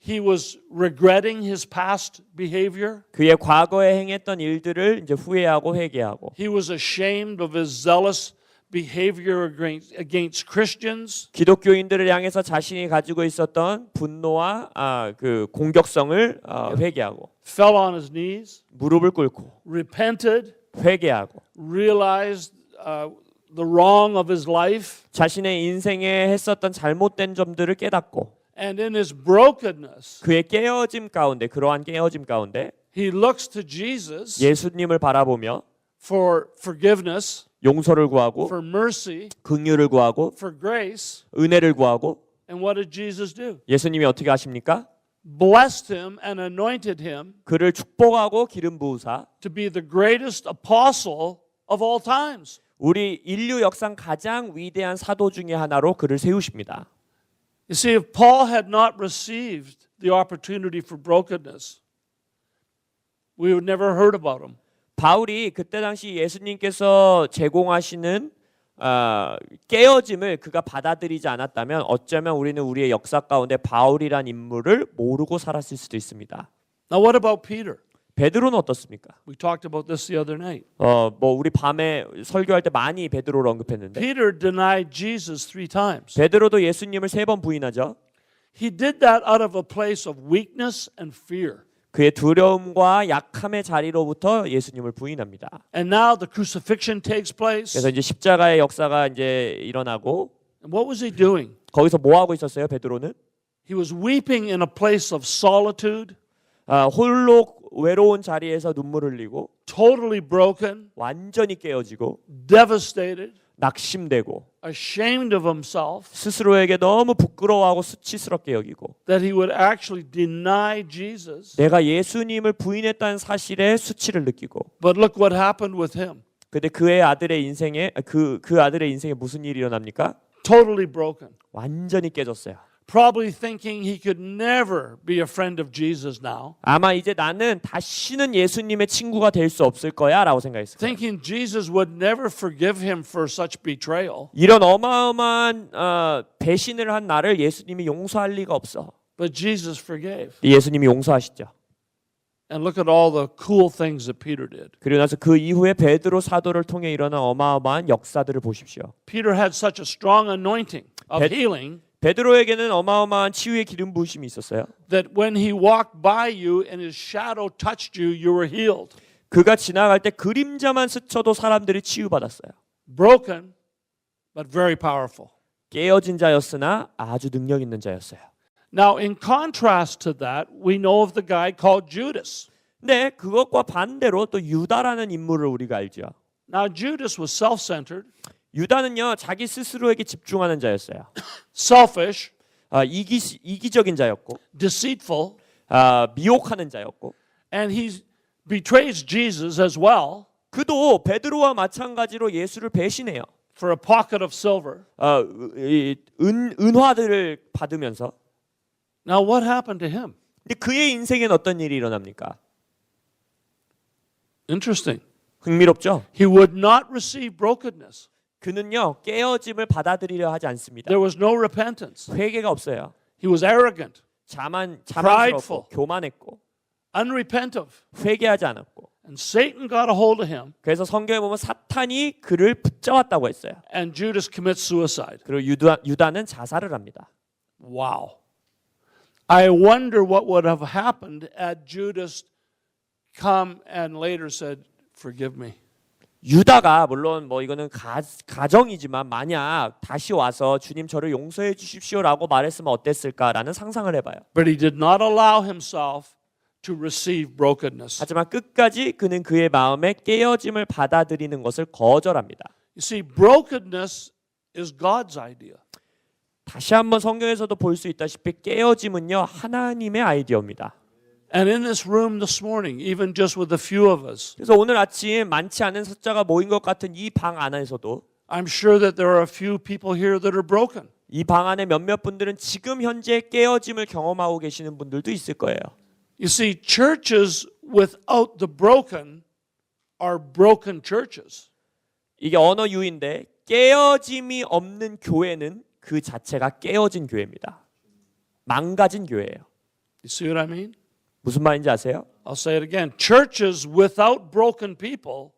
He was regretting his past behavior. 그의 과거에 행했던 일들을 이제 후회하고 회개하고 He was ashamed of his zealous behavior against Christians. 기독교인들을 향해서 자신이 가지고 있었던 분노와 그 공격성을 회개하고 Fell on his knees, 무릎을 꿇고 repented, 회개하고 realized the wrong of his life, 자신의 인생에 했었던 잘못된 점들을 깨닫고 and in his brokenness, 그의 깨어짐 가운데 그러한 깨어짐 가운데 he looks to Jesus 예수님을 바라보며 for forgiveness, 용서를 구하고 for mercy, 긍휼을 구하고 for grace. 은혜를 구하고 And what did Jesus do? 예수님이 어떻게 하십니까? Blessed him and anointed him 그를 축복하고 기름 부으사 to be the greatest apostle of all times. 우리 인류 역상 가장 위대한 사도 중에 하나로 그를 세우십니다. You see, if Paul had not received the opportunity for brokenness, we would never heard about him. 바울이 그때 당시 예수님께서 제공하시는 깨어짐을 그가 받아들이지 않았다면 어쩌면 우리는 우리의 역사 가운데 바울이란 인물을 모르고 살았을 수도 있습니다. Now, what about Peter? 베드로는 어떻습니까? We talked about this the other night. 뭐 우리 밤에 설교할 때 많이 베드로를 언급했는데 Peter denied Jesus 3 times. 베드로도 예수님을 3번 부인하죠. He did that out of a place of weakness and fear. 그의 두려움과 약함의 자리로부터 예수님을 부인합니다. And now the crucifixion takes place. 그래서 이제 십자가의 역사가 이제 일어나고 And what was he doing? 거기서 뭐 하고 있었어요? 베드로는 He was weeping in a place of solitude, 홀로 외로운 자리에서 눈물 흘리고 totally broken, 완전히 깨어지고 devastated, 낙심되고 ashamed of himself, 스스로에게 너무 부끄러워하고 수치스럽게 여기고 that he would actually deny Jesus. 내가 예수님을 부인했다는 사실에 수치를 느끼고 But look what happened with him. 근데 그의 아들의 인생에 그 아들의 인생에 무슨 일이 일어납니까? Totally broken. 완전히 깨졌어요. Probably thinking he could never be a friend of Jesus now. 아마 이제 나는 다시는 예수님의 친구가 될 수 없을 거야라고 생각했어요. Thinking Jesus would never forgive him for such betrayal. 이런 어마어마한 배신을 한 나를 예수님이 용서할 리가 없어. But Jesus forgave. 예수님이 용서하시죠. And look at all the cool things that Peter did. 그리고 나서 그 이후에 베드로 사도를 통해 일어난 어마어마한 역사들을 보십시오. Peter had such a strong anointing of healing. 베드로에게는 어마어마한 치유의 기름 부으심이 있었어요. that when he walked by you and his shadow touched you, you were healed. 그가 지나갈 때 그림자만 스쳐도 사람들이 치유받았어요. Broken, but very powerful. 깨어진 자였으나 아주 능력 있는 자였어요. Now, in contrast to that, we know of the guy called Judas. 근데 그것과 반대로 또 유다라는 인물을 우리가 알죠. Now, Judas was self-centered, 유다는요 자기 스스로에게 집중하는 자였어요. selfish, 이기적인 자였고, deceitful, 미혹하는 자였고, and he betrays Jesus as well 그도 베드로와 마찬가지로 예수를 배신해요. for a pocket of silver. 은화들을 받으면서. Now, what happened to him? 근데 그의 인생엔 어떤 일이 일어납니까? Interesting. 흥미롭죠? He would not receive brokenness. 그는요 깨어짐을 받아들이려 하지 않습니다. There was no repentance. 회개가 없어요. He was arrogant, 자만스럽고 교만했고 unrepentive, 회개하지 않았고. and Satan got a hold of him, 그래서 성경에 보면 사탄이 그를 붙잡았다고 했어요. and Judas commits suicide. 그리고 유다는 자살을 합니다. Wow. I wonder what would have happened had Judas come and later said, "Forgive me." 유다가 물론 뭐 이거는 가정이지만 만약 다시 와서 주님 저를 용서해 주십시오라고 말했으면 어땠을까라는 상상을 해봐요. But he did not allow himself to receive brokenness. 하지만 끝까지 그는 그의 마음에 깨어짐을 받아들이는 것을 거절합니다. You see, brokenness is God's idea. 다시 한번 성경에서도 볼 수 있다시피 깨어짐은요 하나님의 아이디어입니다. And in this room this morning, even just with a few of us, 그래서 오늘 아침 많지 않은 숫자가 모인 것 같은 이 방 안에서도 I'm sure that there are a few people here that are broken. 이 방 안에 몇몇 분들은 지금 현재 깨어짐을 경험하고 계시는 분들도 있을 거예요. You see, churches without the broken are broken churches. 이게 언어 유인데 깨어짐이 없는 교회는 그 자체가 깨어진 교회입니다. 망가진 교회예요. You see what I mean? 무슨 말인지 아세요? I'll say it again. Churches without broken people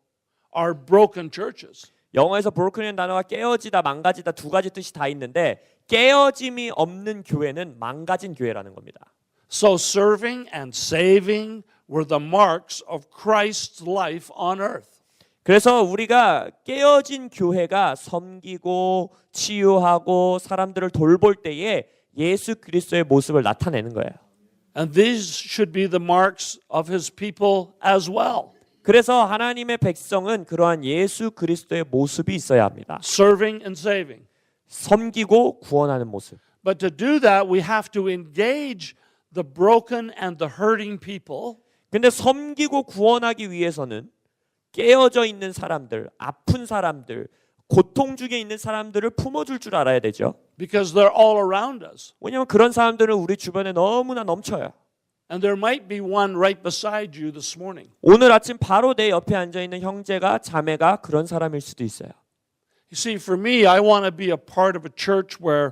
are broken churches. 영어에서 broken이라는 단어가 깨어지다, 망가지다 두 가지 뜻이 다 있는데 깨어짐이 없는 교회는 망가진 교회라는 겁니다. So serving and saving were the marks of Christ's life on earth. 그래서 우리가 깨어진 교회가 섬기고 치유하고 사람들을 돌볼 때에 예수 그리스도의 모습을 나타내는 거예요. And these should be the marks of his people as well. 그래서 하나님의 백성은 그러한 예수 그리스도의 모습이 있어야 합니다. Serving and saving. 섬기고 구원하는 모습. But to do that, we have to engage the broken and the hurting people. 근데 섬기고 구원하기 위해서는 깨어져 있는 사람들, 아픈 사람들, 고통 중에 있는 사람들을 품어줄 줄 알아야 되죠. Because they're all around us. 왜냐하면 그런 사람들은 우리 주변에 너무나 넘쳐요. And there might be one right beside you this morning. 오늘 아침 바로 내 옆에 앉아있는 형제가 자매가 그런 사람일 수도 있어요. You see, for me, I want to be a part of a church where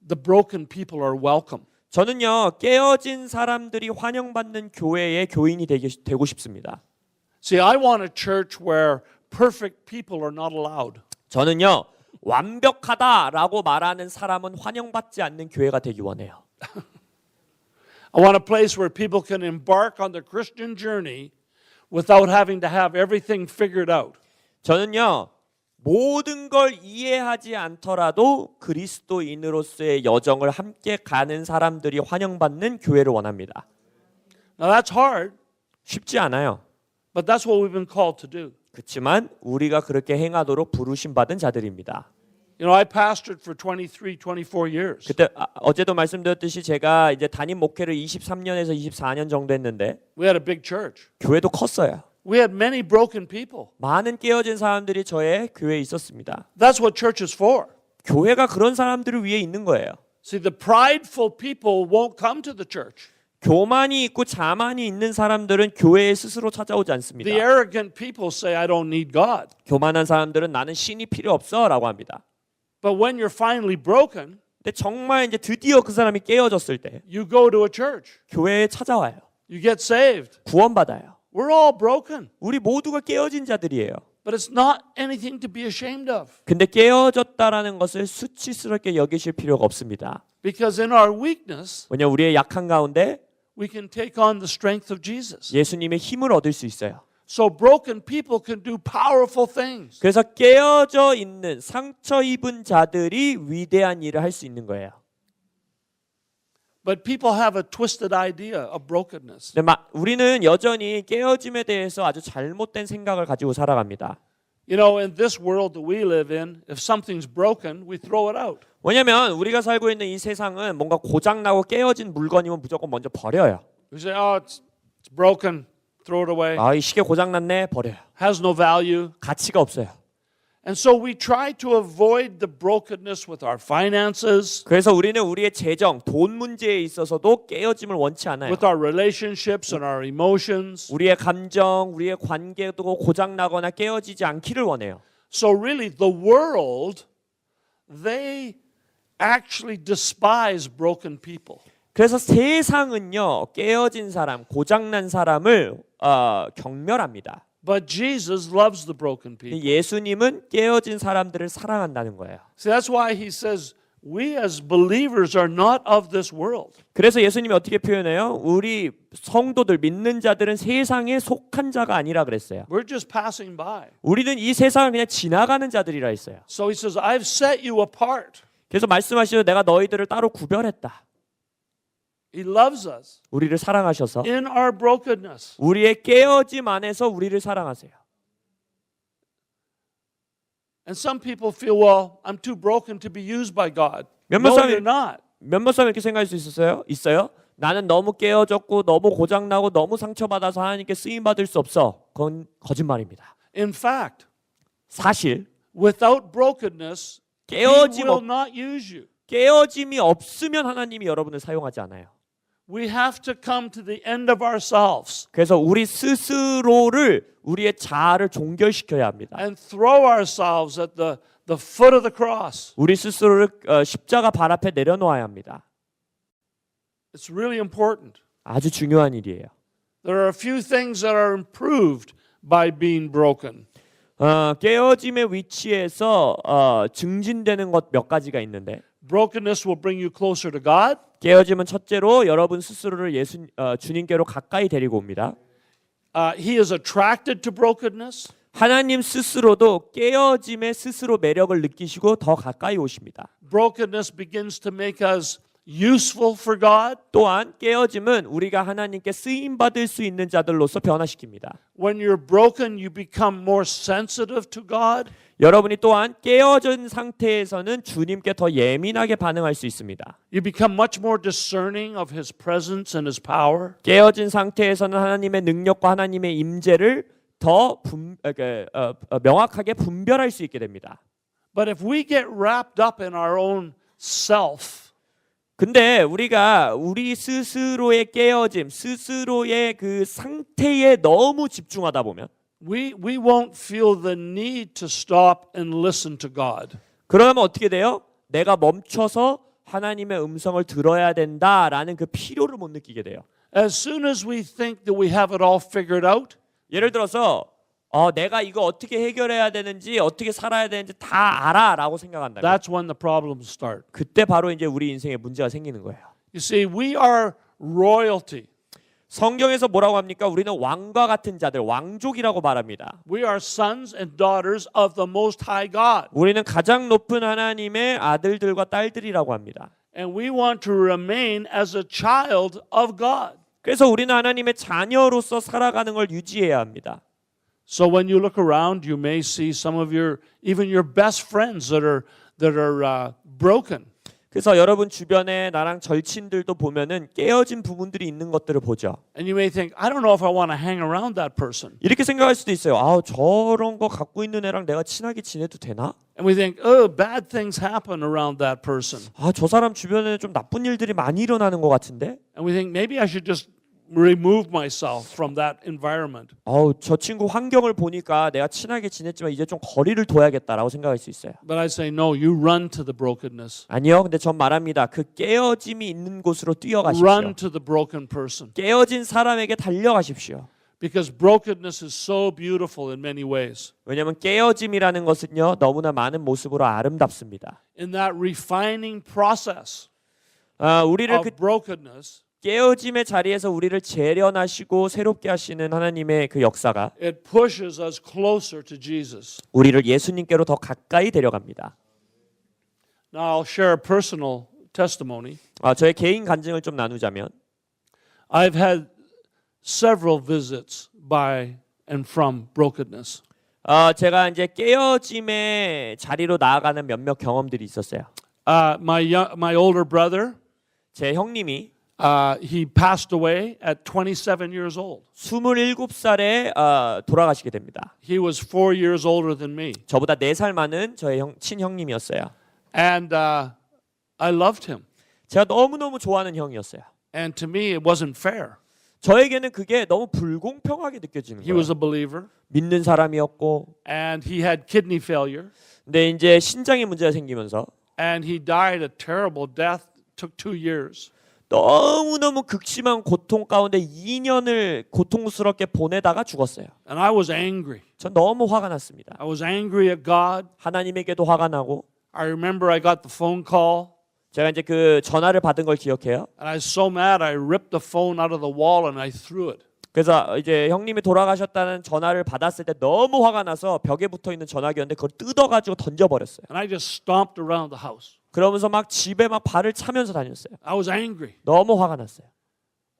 the broken people are welcome. 저는요 깨어진 사람들이 환영받는 교회의 교인이 되고 싶습니다. See, I want a church where perfect people are not allowed. 저는요 완벽하다라고 말하는 사람은 환영받지 않는 교회가 되기 원해요. I want a place where people can embark on the Christian journey without having to have everything figured out. 저는요 모든 걸 이해하지 않더라도 그리스도인으로서의 여정을 함께 가는 사람들이 환영받는 교회를 원합니다. Now that's hard, 쉽지 않아요. but that's what we've been called to do. 그렇지만 우리가 그렇게 행하도록 부르심 받은 자들입니다. You know, I pastored for 23, 24 years. 그때 어제도 말씀드렸듯이 제가 이제 담임 목회를 23년에서 24년 정도 했는데 We had a big church. 교회도 컸어요. We had many broken people. 많은 깨어진 사람들이 저의 교회에 있었습니다. That's what church is for. 교회가 그런 사람들을 위해 있는 거예요. See, the prideful people won't come to the church. 교만이 있고 자만이 있는 사람들은 교회에 스스로 찾아오지 않습니다. The arrogant people say, I don't need God. 교만한 사람들은 나는 신이 필요 없어라고 합니다. But when you're finally broken, 근데 정말 이제 드디어 그 사람이 깨어졌을 때 you go to a church. 교회에 찾아와요. You get saved. 구원받아요. We're all broken. 우리 모두가 깨어진 자들이에요. But it's not anything to be ashamed of. 근데 깨어졌다라는 것을 수치스럽게 여기실 필요가 없습니다. Because in our weakness, 왜냐하면 우리의 약한 가운데 we can take on the strength of Jesus. 예수님의 힘을 얻을 수 있어요. So broken people can do powerful things. 그래서 깨어져 있는 상처 입은 자들이 위대한 일을 할 수 있는 거예요. But people have a twisted idea of brokenness. 근데 우리는 여전히 깨어짐에 대해서 아주 잘못된 생각을 가지고 살아갑니다. You know, in this world that we live in, if something's broken, we throw it out. 왜냐하면 우리가 살고 있는 이 세상은 뭔가 고장나고 깨어진 물건이면 무조건 먼저 버려요. We say, oh, it's broken, throw it away. 아, 이 시계 고장났네, 버려요. Has no value. 가치가 없어요. And so we try to avoid the brokenness with our finances, 그래서 우리는 우리의 재정, 돈 문제에 있어서도 깨어짐을 원치 않아요. with our relationships and our emotions. 우리의 감정, 우리의 관계도 고장나거나 깨어지지 않기를 원해요. So really, the world, they actually despise broken people. 그래서 세상은요, 깨어진 사람, 고장난 사람을 경멸합니다. But Jesus loves the broken people. 예수님은 깨어진 사람들을 사랑한다는 거예요. See, that's why he says, we as believers are not of this world. 그래서 예수님이 어떻게 표현해요? 우리 성도들, 믿는 자들은 세상에 속한 자가 아니라 그랬어요. We're just passing by. 우리는 이 세상을 그냥 지나가는 자들이라 했어요. So he says, I've set you apart. 그래서 말씀하시죠. 내가 너희들을 따로 구별했다. He loves us 우리를 사랑하셔서 in our brokenness. 우리의 깨어짐 안에서 우리를 사랑하세요. And some people feel, well, I'm too broken to be used by God. 몇몇 No, 사람이 you're not. 몇몇 사람 이렇게 생각할 수 있어요? 나는 너무 깨어졌고 너무 고장나고 너무 상처받아서 하나님께 쓰임 받을 수 없어. 그건 거짓말입니다. In fact, 사실 without brokenness, He 깨어짐 will not use you. 깨어짐이 없으면 하나님이 여러분을 사용하지 않아요. We have to come to the end of ourselves 그래서 우리 스스로를 우리의 자아를 종결시켜야 합니다. and throw ourselves at the foot of the cross. 우리 스스로를 십자가 발 앞에 내려놓아야 합니다. It's really important. 아주 중요한 일이에요. There are a few things that are improved by being broken. 깨어짐의 위치에서 증진되는 것 몇 가지가 있는데 Brokenness will bring you closer to God. 깨어짐은 첫째로 여러분 스스로를 주님께로 가까이 데리고 옵니다. He is attracted to brokenness. 하나님 스스로도 깨어짐에 스스로 매력을 느끼시고 더 가까이 오십니다. Brokenness begins to make us useful for God. 또한 깨어짐은 우리가 하나님께 쓰임 받을 수 있는 자들로서 변화시킵니다. When you're broken, you become more sensitive to God. 여러분이 또한 깨어진 상태에서는 주님께 더 예민하게 반응할 수 있습니다. You become much more discerning of His presence and His power. 깨어진 상태에서는 하나님의 능력과 하나님의 임재를 더 명확하게 분별할 수 있게 됩니다. But if we get wrapped up in our own self, 근데 우리가 우리 스스로의 깨어짐, 스스로의 그 상태에 너무 집중하다 보면 we won't feel the need to stop and listen to God. 그러면 어떻게 돼요? 내가 멈춰서 하나님의 음성을 들어야 된다라는 그 필요를 못 느끼게 돼요. As soon as we think that we have it all figured out, 예를 들어서 내가 이거 어떻게 해결해야 되는지 어떻게 살아야 되는지 다 알아라고 생각한다면 that's when the problems start. 그때 바로 이제 우리 인생에 문제가 생기는 거예요. You see, we are royalty. 성경에서 뭐라고 합니까? 우리는 왕과 같은 자들, 왕족이라고 말합니다. We are sons and daughters of the Most High God. 우리는 가장 높은 하나님의 아들들과 딸들이라고 합니다. And we want to remain as a child of God. 그래서 우리는 하나님의 자녀로서 살아가는 걸 유지해야 합니다. So when you look around, you may see some of even your best friends that are broken. 그래서 여러분 주변에 나랑 절친들도 보면은 깨어진 부분들이 있는 것들을 보죠. And you may think, I don't know if I want to hang around that person. 이렇게 생각할 수도 있어요. 저런 거 갖고 있는 애랑 내가 친하게 지내도 되나? And we think, oh, bad things happen around that person. 저 사람 주변에 좀 나쁜 일들이 많이 일어나는 것 같은데? And we think, maybe I should just remove myself from that environment. 저 친구 환경을 보니까 내가 친하게 지냈지만 이제 좀 거리를 둬야겠다라고 생각할 수 있어요. But I say, no, you run to the brokenness. 아니요. 근데 전 말합니다. 그 깨어짐이 있는 곳으로 뛰어가십시오. Run to the broken person. 깨어진 사람에게 달려가십시오. Because brokenness is so beautiful in many ways. 왜냐하면 깨어짐이라는 것은요 너무나 많은 모습으로 아름답습니다. In that refining process 우리를 of 그 brokenness, 깨어짐의 자리에서 우리를 재련하시고 새롭게 하시는 하나님의 그 역사가 it pushes us closer to Jesus. 우리를 예수님께로 더 가까이 데려갑니다. Now I'll share a personal testimony. 저의 개인 간증을 좀 나누자면 I've had several visits by and from brokenness. 제가 이제 깨어짐의 자리로 나아가는 몇몇 경험들이 있었어요. My older brother, 제 형님이 he passed away at 27 years old. 27살에 돌아가시게 됩니다. He was 4 years older than me. 저보다 4살 많은 저의 친형님이었어요. And I loved him. 제가 너무너무 좋아하는 형이었어요. And to me, it wasn't fair. 저에게는 그게 너무 불공평하게 느껴지는 He 거예요. was a believer, 믿는 사람이었고 and he had kidney failure, 근데 이제 신장에 문제가 생기면서 and he died a terrible death. Took 2 years. 너무너무 극심한 고통 가운데 2년을 고통스럽게 보내다가 죽었어요. And I was angry. 전 너무 화가 났습니다. I was angry at God. 하나님에게도 화가 나고 I remember I got the phone call, 제가 이제 그 전화를 받은 걸 기억해요. and I was so mad I ripped the phone out of the wall and I threw it. 그래서 이제 형님이 돌아가셨다는 전화를 받았을 때 너무 화가 나서 벽에 붙어 있는 전화기였는데 그걸 뜯어가지고 던져버렸어요. And I just stomped around the house. 그러면서 막 집에 막 발을 차면서 다녔어요. I was angry, 너무 화가 났어요.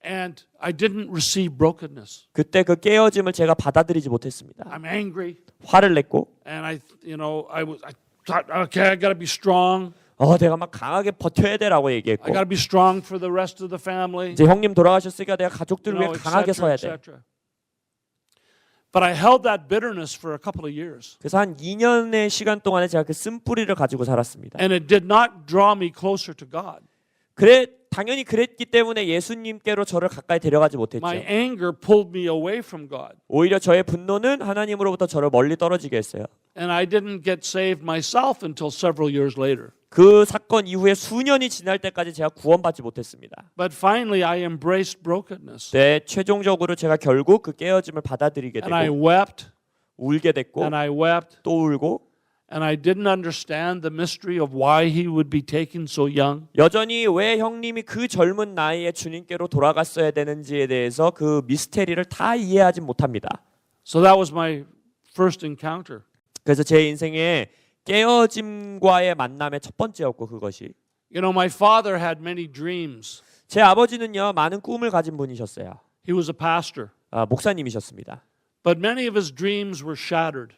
and I didn't receive brokenness. 그때 그 깨어짐을 제가 받아들이지 못했습니다. I'm angry, 화를 냈고 and I thought, okay, I got to be strong. 내가 막 강하게 버텨야 돼라고 I 얘기했고 got to be strong for the rest of the family. 이제 형님 돌아가셨으니까 내가 가족들을 위해 etc., 강하게 서야 돼. etc. But I held that bitterness for a couple of years, 그래서 한 2년의 시간 동안에 제가 그 쓴뿌리를 가지고 살았습니다. and it did not draw me closer to God. 당연히 그랬기 때문에 예수님께로 저를 가까이 데려가지 못했죠. My anger pulled me away from God, 오히려 저의 분노는 하나님으로부터 저를 멀리 떨어지게 했어요. and I didn't get saved myself until several years later. 그 사건 이후에 수년이 지날 때까지 제가 구원받지 못했습니다. But finally, I embraced brokenness, 네, 최종적으로 제가 결국 그 깨어짐을 받아들이게 and I 되고 wept, 울게 됐고 and I wept, 또 울고 and I didn't understand the mystery of why he would be taken so young. 여전히 왜 형님이 그 젊은 나이에 주님께로 돌아갔어야 되는지에 대해서 그 미스테리를 다 이해하지 못합니다. So that was my first encounter. 그래서 제 인생에 깨어짐과의 만남의 첫 번째였고 그것이 You know, my father had many dreams. 제 아버지는요 많은 꿈을 가진 분이셨어요. He was a pastor, 목사님이셨습니다. but many of his dreams were shattered.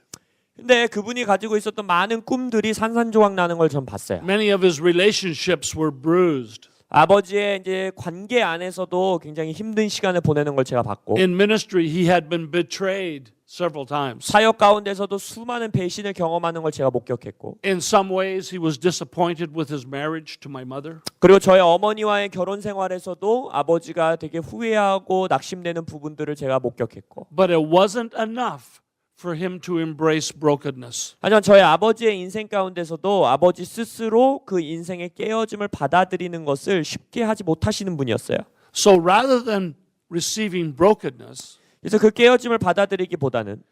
근데 그분이 가지고 있었던 많은 꿈들이 산산조각 나는 걸 전 봤어요. Many of his relationships were bruised. 아버지의 이제 관계 안에서도 굉장히 힘든 시간을 보내는 걸 제가 봤고 In ministry, he had been betrayed several times. 사역 가운데서도 수많은 배신을 경험하는 걸 제가 목격했고 In some ways, he was disappointed with his marriage to my mother. 그리고 저희 어머니와의 결혼 생활에서도 아버지가 되게 후회하고 낙심되는 부분들을 제가 목격했고 But it wasn't enough for him to embrace brokenness. 하지만 저희 아버지의 인생 가운데서도 아버지 스스로 그 인생의 깨어짐을 받아들이는 것을 쉽게 하지 못하시는 분이었어요. So rather than receiving brokenness, 그래서 그 깨어짐을 받아들이기보다는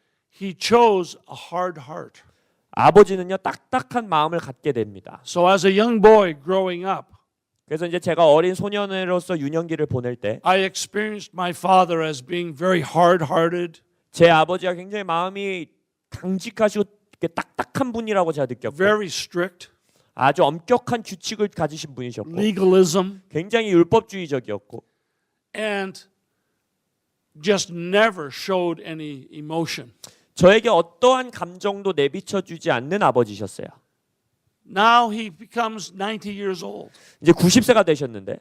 he chose a hard heart. 아버지는요 딱딱한 마음을 갖게 됩니다. So as a young boy growing up, 그래서 이제 제가 어린 소년으로서 유년기를 보낼 때 I experienced my father as being very hard-hearted, 제 아버지가 굉장히 마음이 강직하시고 딱딱한 분이라고 제가 느꼈고 very strict, 아주 엄격한 규칙을 가지신 분이셨고 legalism, 굉장히 율법주의적이었고 and just never showed any emotion. 저에게 어떠한 감정도 내비쳐주지 않는 아버지셨어요. Now he becomes 90 years old, 이제 90세가 되셨는데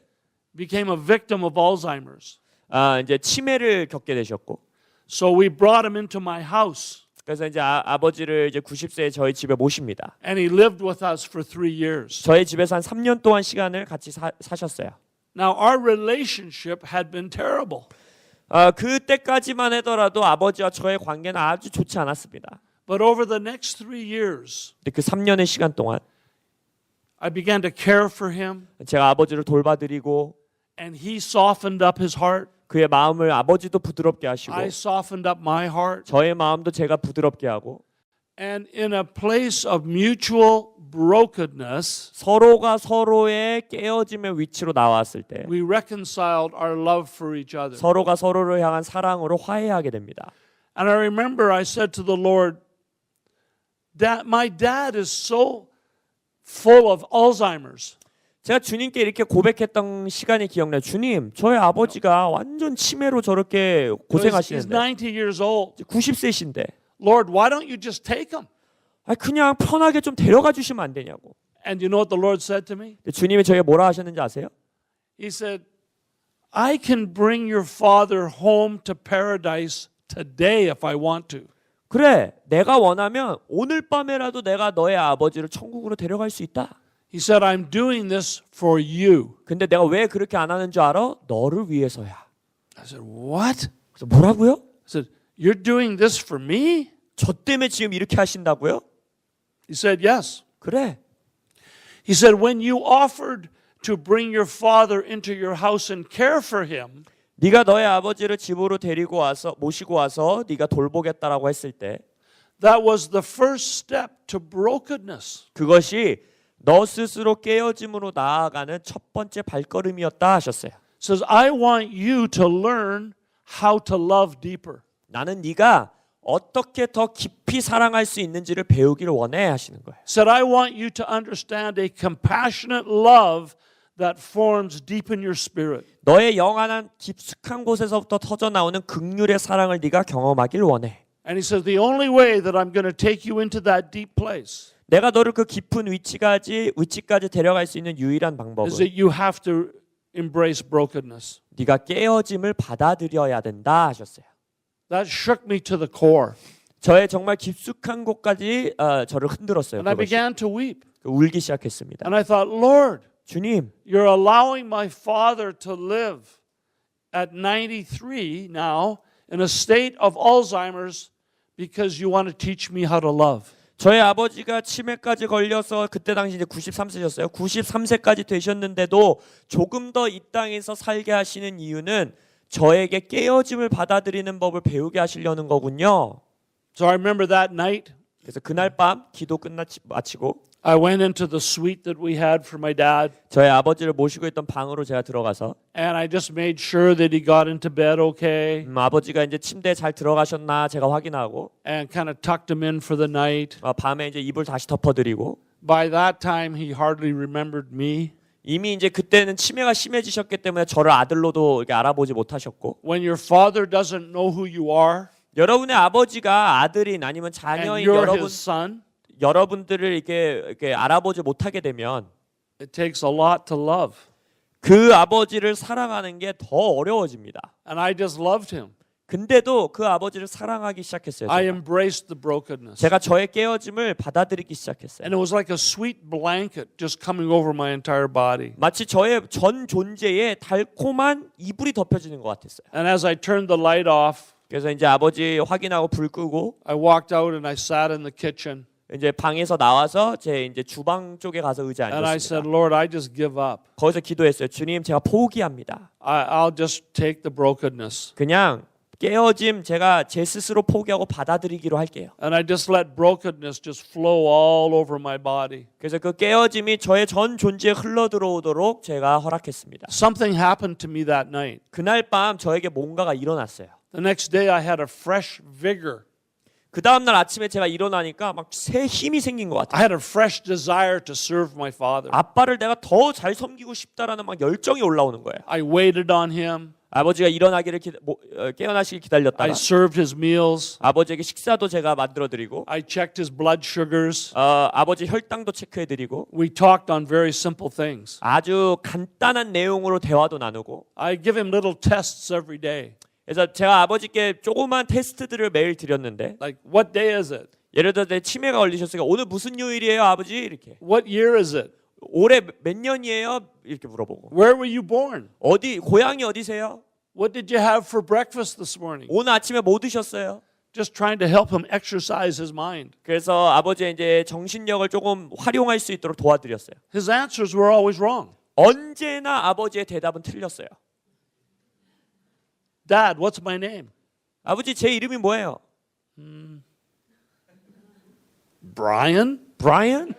became a victim of Alzheimer's. 이제 치매를 겪게 되셨고 So we brought him into my house, 그래서 이제 아버지를 이제 90세에 저희 집에 모십니다. and he lived with us for 3 years. 저희 집에서 한 3년 동안 시간을 같이 사셨어요. Now our relationship had been terrible, 그때까지만 하더라도 아버지와 저의 관계는 아주 좋지 않았습니다. but over the next 3 years, 근데 그 3년의 시간 동안 I began to care for him, 제가 아버지를 돌봐드리고 and he softened up his heart. 그의 마음을 아버지도 부드럽게 하시고 I softened up my heart. 저의 마음도 제가 부드럽게 하고 And in a place of mutual brokenness, 서로가 서로의 깨어짐의 위치로 나왔을 때 we reconciled our love for each other. 서로가 서로를 향한 사랑으로 화해하게 됩니다. And I remember I said to the Lord, my dad is so full of Alzheimer's. 제가 주님께 이렇게 고백했던 시간이 기억나요. 주님, 저의 아버지가 완전 치매로 저렇게 He's 고생하시는데 90 years old. 90세신데 Lord, why don't you just take him? 그냥 편하게 좀 데려가 주시면 안 되냐고. And you know what the Lord said to me? 주님이 저에게 뭐라 하셨는지 아세요? He said, I can bring your father home to paradise today if I want to. 그래, 내가 원하면 오늘 밤에라도 내가 너의 아버지를 천국으로 데려갈 수 있다. He said, I'm doing this for you. 근데 내가 왜 그렇게 안 하는 줄 알아? 너를 위해서야. I said, what? 그래서 뭐라고요? I said, you're doing this for me? 저 때문에 지금 이렇게 하신다고요? He said, yes. 그래. He said, when you offered to bring your father into your house and care for him, 네가 너의 아버지를 집으로 데리고 와서 모시고 와서 네가 돌보겠다라고 했을 때 that was the first step to brokenness. 그것이 너 스스로 깨어짐으로 나아가는 첫 번째 발걸음이었다 하셨어요. Says, I want you to learn how to love deeper. 나는 네가 어떻게 더 깊이 사랑할 수 있는지를 배우기를 원해 하시는 거예요. Said, I want you to understand a compassionate love that forms deep in your spirit. 너의 영안한 깊숙한 곳에서부터 터져 나오는 긍휼의 사랑을 네가 경험하길 원해. And he says, the only way that I'm going to take you into that deep place 내가 너를 그 깊은 위치까지 데려갈 수 있는 유일한 방법은 is that you have to embrace brokenness. 네가 깨어짐을 받아들여야 된다 하셨어요. That shook me to the core. 저의 정말 깊숙한 곳까지 저를 흔들었어요. And I 그것이. began to weep. 울기 시작했습니다. And I thought, Lord, 주님, you're allowing my father to live at 93 now in a state of Alzheimer's because you want to teach me how to love. 저의 아버지가 치매까지 걸려서 그때 당시 이제 93세셨어요. 93세까지 되셨는데도 조금 더 이 땅에서 살게 하시는 이유는 저에게 깨어짐을 받아들이는 법을 배우게 하시려는 거군요. So I remember that night, 그래서 그날 밤 기도 마치고 I went into the suite that we had for my dad, 저의 아버지를 모시고 있던 방으로 제가 들어가서 and I just made sure that he got into bed okay 아버지가 이제 침대에 잘 들어가셨나 제가 확인하고 and kind of tucked him in for the night. 밤에 이제 이불 다시 덮어드리고 By that time, he hardly remembered me. 이미 이제 그때는 치매가 심해지셨기 때문에 저를 아들로도 이렇게 알아보지 못하셨고 When your father doesn't know who you are 여러분의 아버지가 아들인 아니면 and 자녀인 you're his son, 여러분들을 이렇게 알아보지 못하게 되면 it takes a lot to love. 그 아버지를 사랑하는 게 더 어려워집니다. And I just loved him. 근데도 그 아버지를 사랑하기 시작했어요. I 제가. embraced the brokenness. 제가 저의 깨어짐을 받아들이기 시작했어요. And it was like a sweet blanket just coming over my entire body. 마치 저의 전 존재에 달콤한 이불이 덮여지는 것 같았어요. And as I turned the light off, 그래서 이제 아버지 확인하고 불 끄고 I walked out and I sat in the kitchen. 이제 방에서 나와서 제 이제 주방 쪽에 가서 의자에 And I said, 앉았습니다. Lord, I just give up. 거기서 기도했어요. 주님, 제가 포기합니다. I'll just take the brokenness. 그냥 깨어짐 제가 제 스스로 포기하고 받아들이기로 할게요. And I just let brokenness just flow all over my body. 그래서 그 깨어짐이 저의 전 존재에 흘러 들어오도록 제가 허락했습니다. Something happened to me that night. 그날 밤 저에게 뭔가가 일어났어요. The next day I had a fresh vigor. 그 다음 날 아침에 제가 일어나니까 막 새 힘이 생긴 것 같아요. I had a fresh desire to serve my father. 아빠를 내가 더 잘 섬기고 싶다라는 막 열정이 올라오는 거예요. I waited on him. 아버지가 일어나기를 깨어나시길 기다렸다가 I served his meals. 아버지에게 식사도 제가 만들어 드리고 I checked his blood sugars. 아버지 혈당도 체크해 드리고 We talked on very simple things. 아주 간단한 내용으로 대화도 나누고 I give him little tests every day. 그래서 제가 아버지께 조그만 테스트들을 매일 드렸는데 Like, what day is it? 예를 들어 내 치매가 걸리셨으니까 오늘 무슨 요일이에요 아버지 이렇게 What year is it? 올해 몇 년이에요 이렇게 물어보고 Where were you born? 고향이 어디세요? What did you have for breakfast this morning? 오늘 아침에 뭐 드셨어요? Just trying to help him exercise his mind. 그래서 아버지의 이제 정신력을 조금 활용할 수 있도록 도와드렸어요. His answers were always wrong. 언제나 아버지의 대답은 틀렸어요. Dad, what's my name? 아버지 제 이름이 뭐예요? Brian? 브라이언?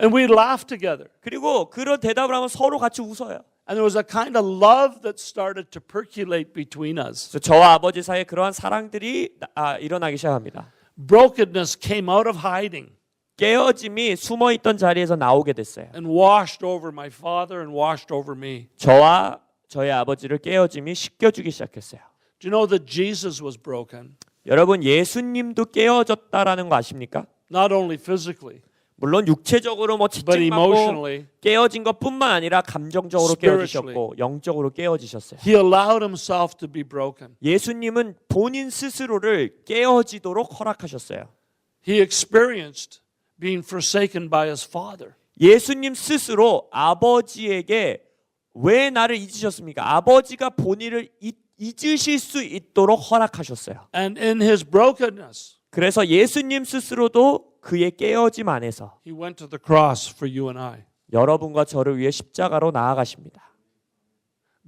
And we laugh together. 그리고 그런 대답을 하면 서로 같이 웃어요. And there was a kind of love that started to percolate between us. 그래서 저와 아버지 사이에 그러한 사랑들이 일어나기 시작합니다. Brokenness came out of hiding 깨어짐이 숨어있던 자리에서 나오게 됐어요. and washed over my father and washed over me. 저와 저의 아버지를 깨어짐이 씻겨주기 시작했어요. Do you know that Jesus was broken? 여러분 예수님도 깨어졌다라는 거 아십니까? Not only physically, 물론 육체적으로 뭐 but 지책받고 emotionally. 깨어진 것뿐만 아니라 감정적으로 깨어지셨고 영적으로 깨어지셨어요. He allowed himself to be broken. 예수님은 본인 스스로를 깨어지도록 허락하셨어요. He experienced being forsaken by his father. 예수님 스스로 아버지에게 왜 나를 잊으셨습니까? 아버지가 본인을 잊으실 수 있도록 허락하셨어요. And in his brokenness, 그래서 예수님 스스로도 그의 깨어짐 안에서 he went to the cross for you and I. 여러분과 저를 위해 십자가로 나아가십니다.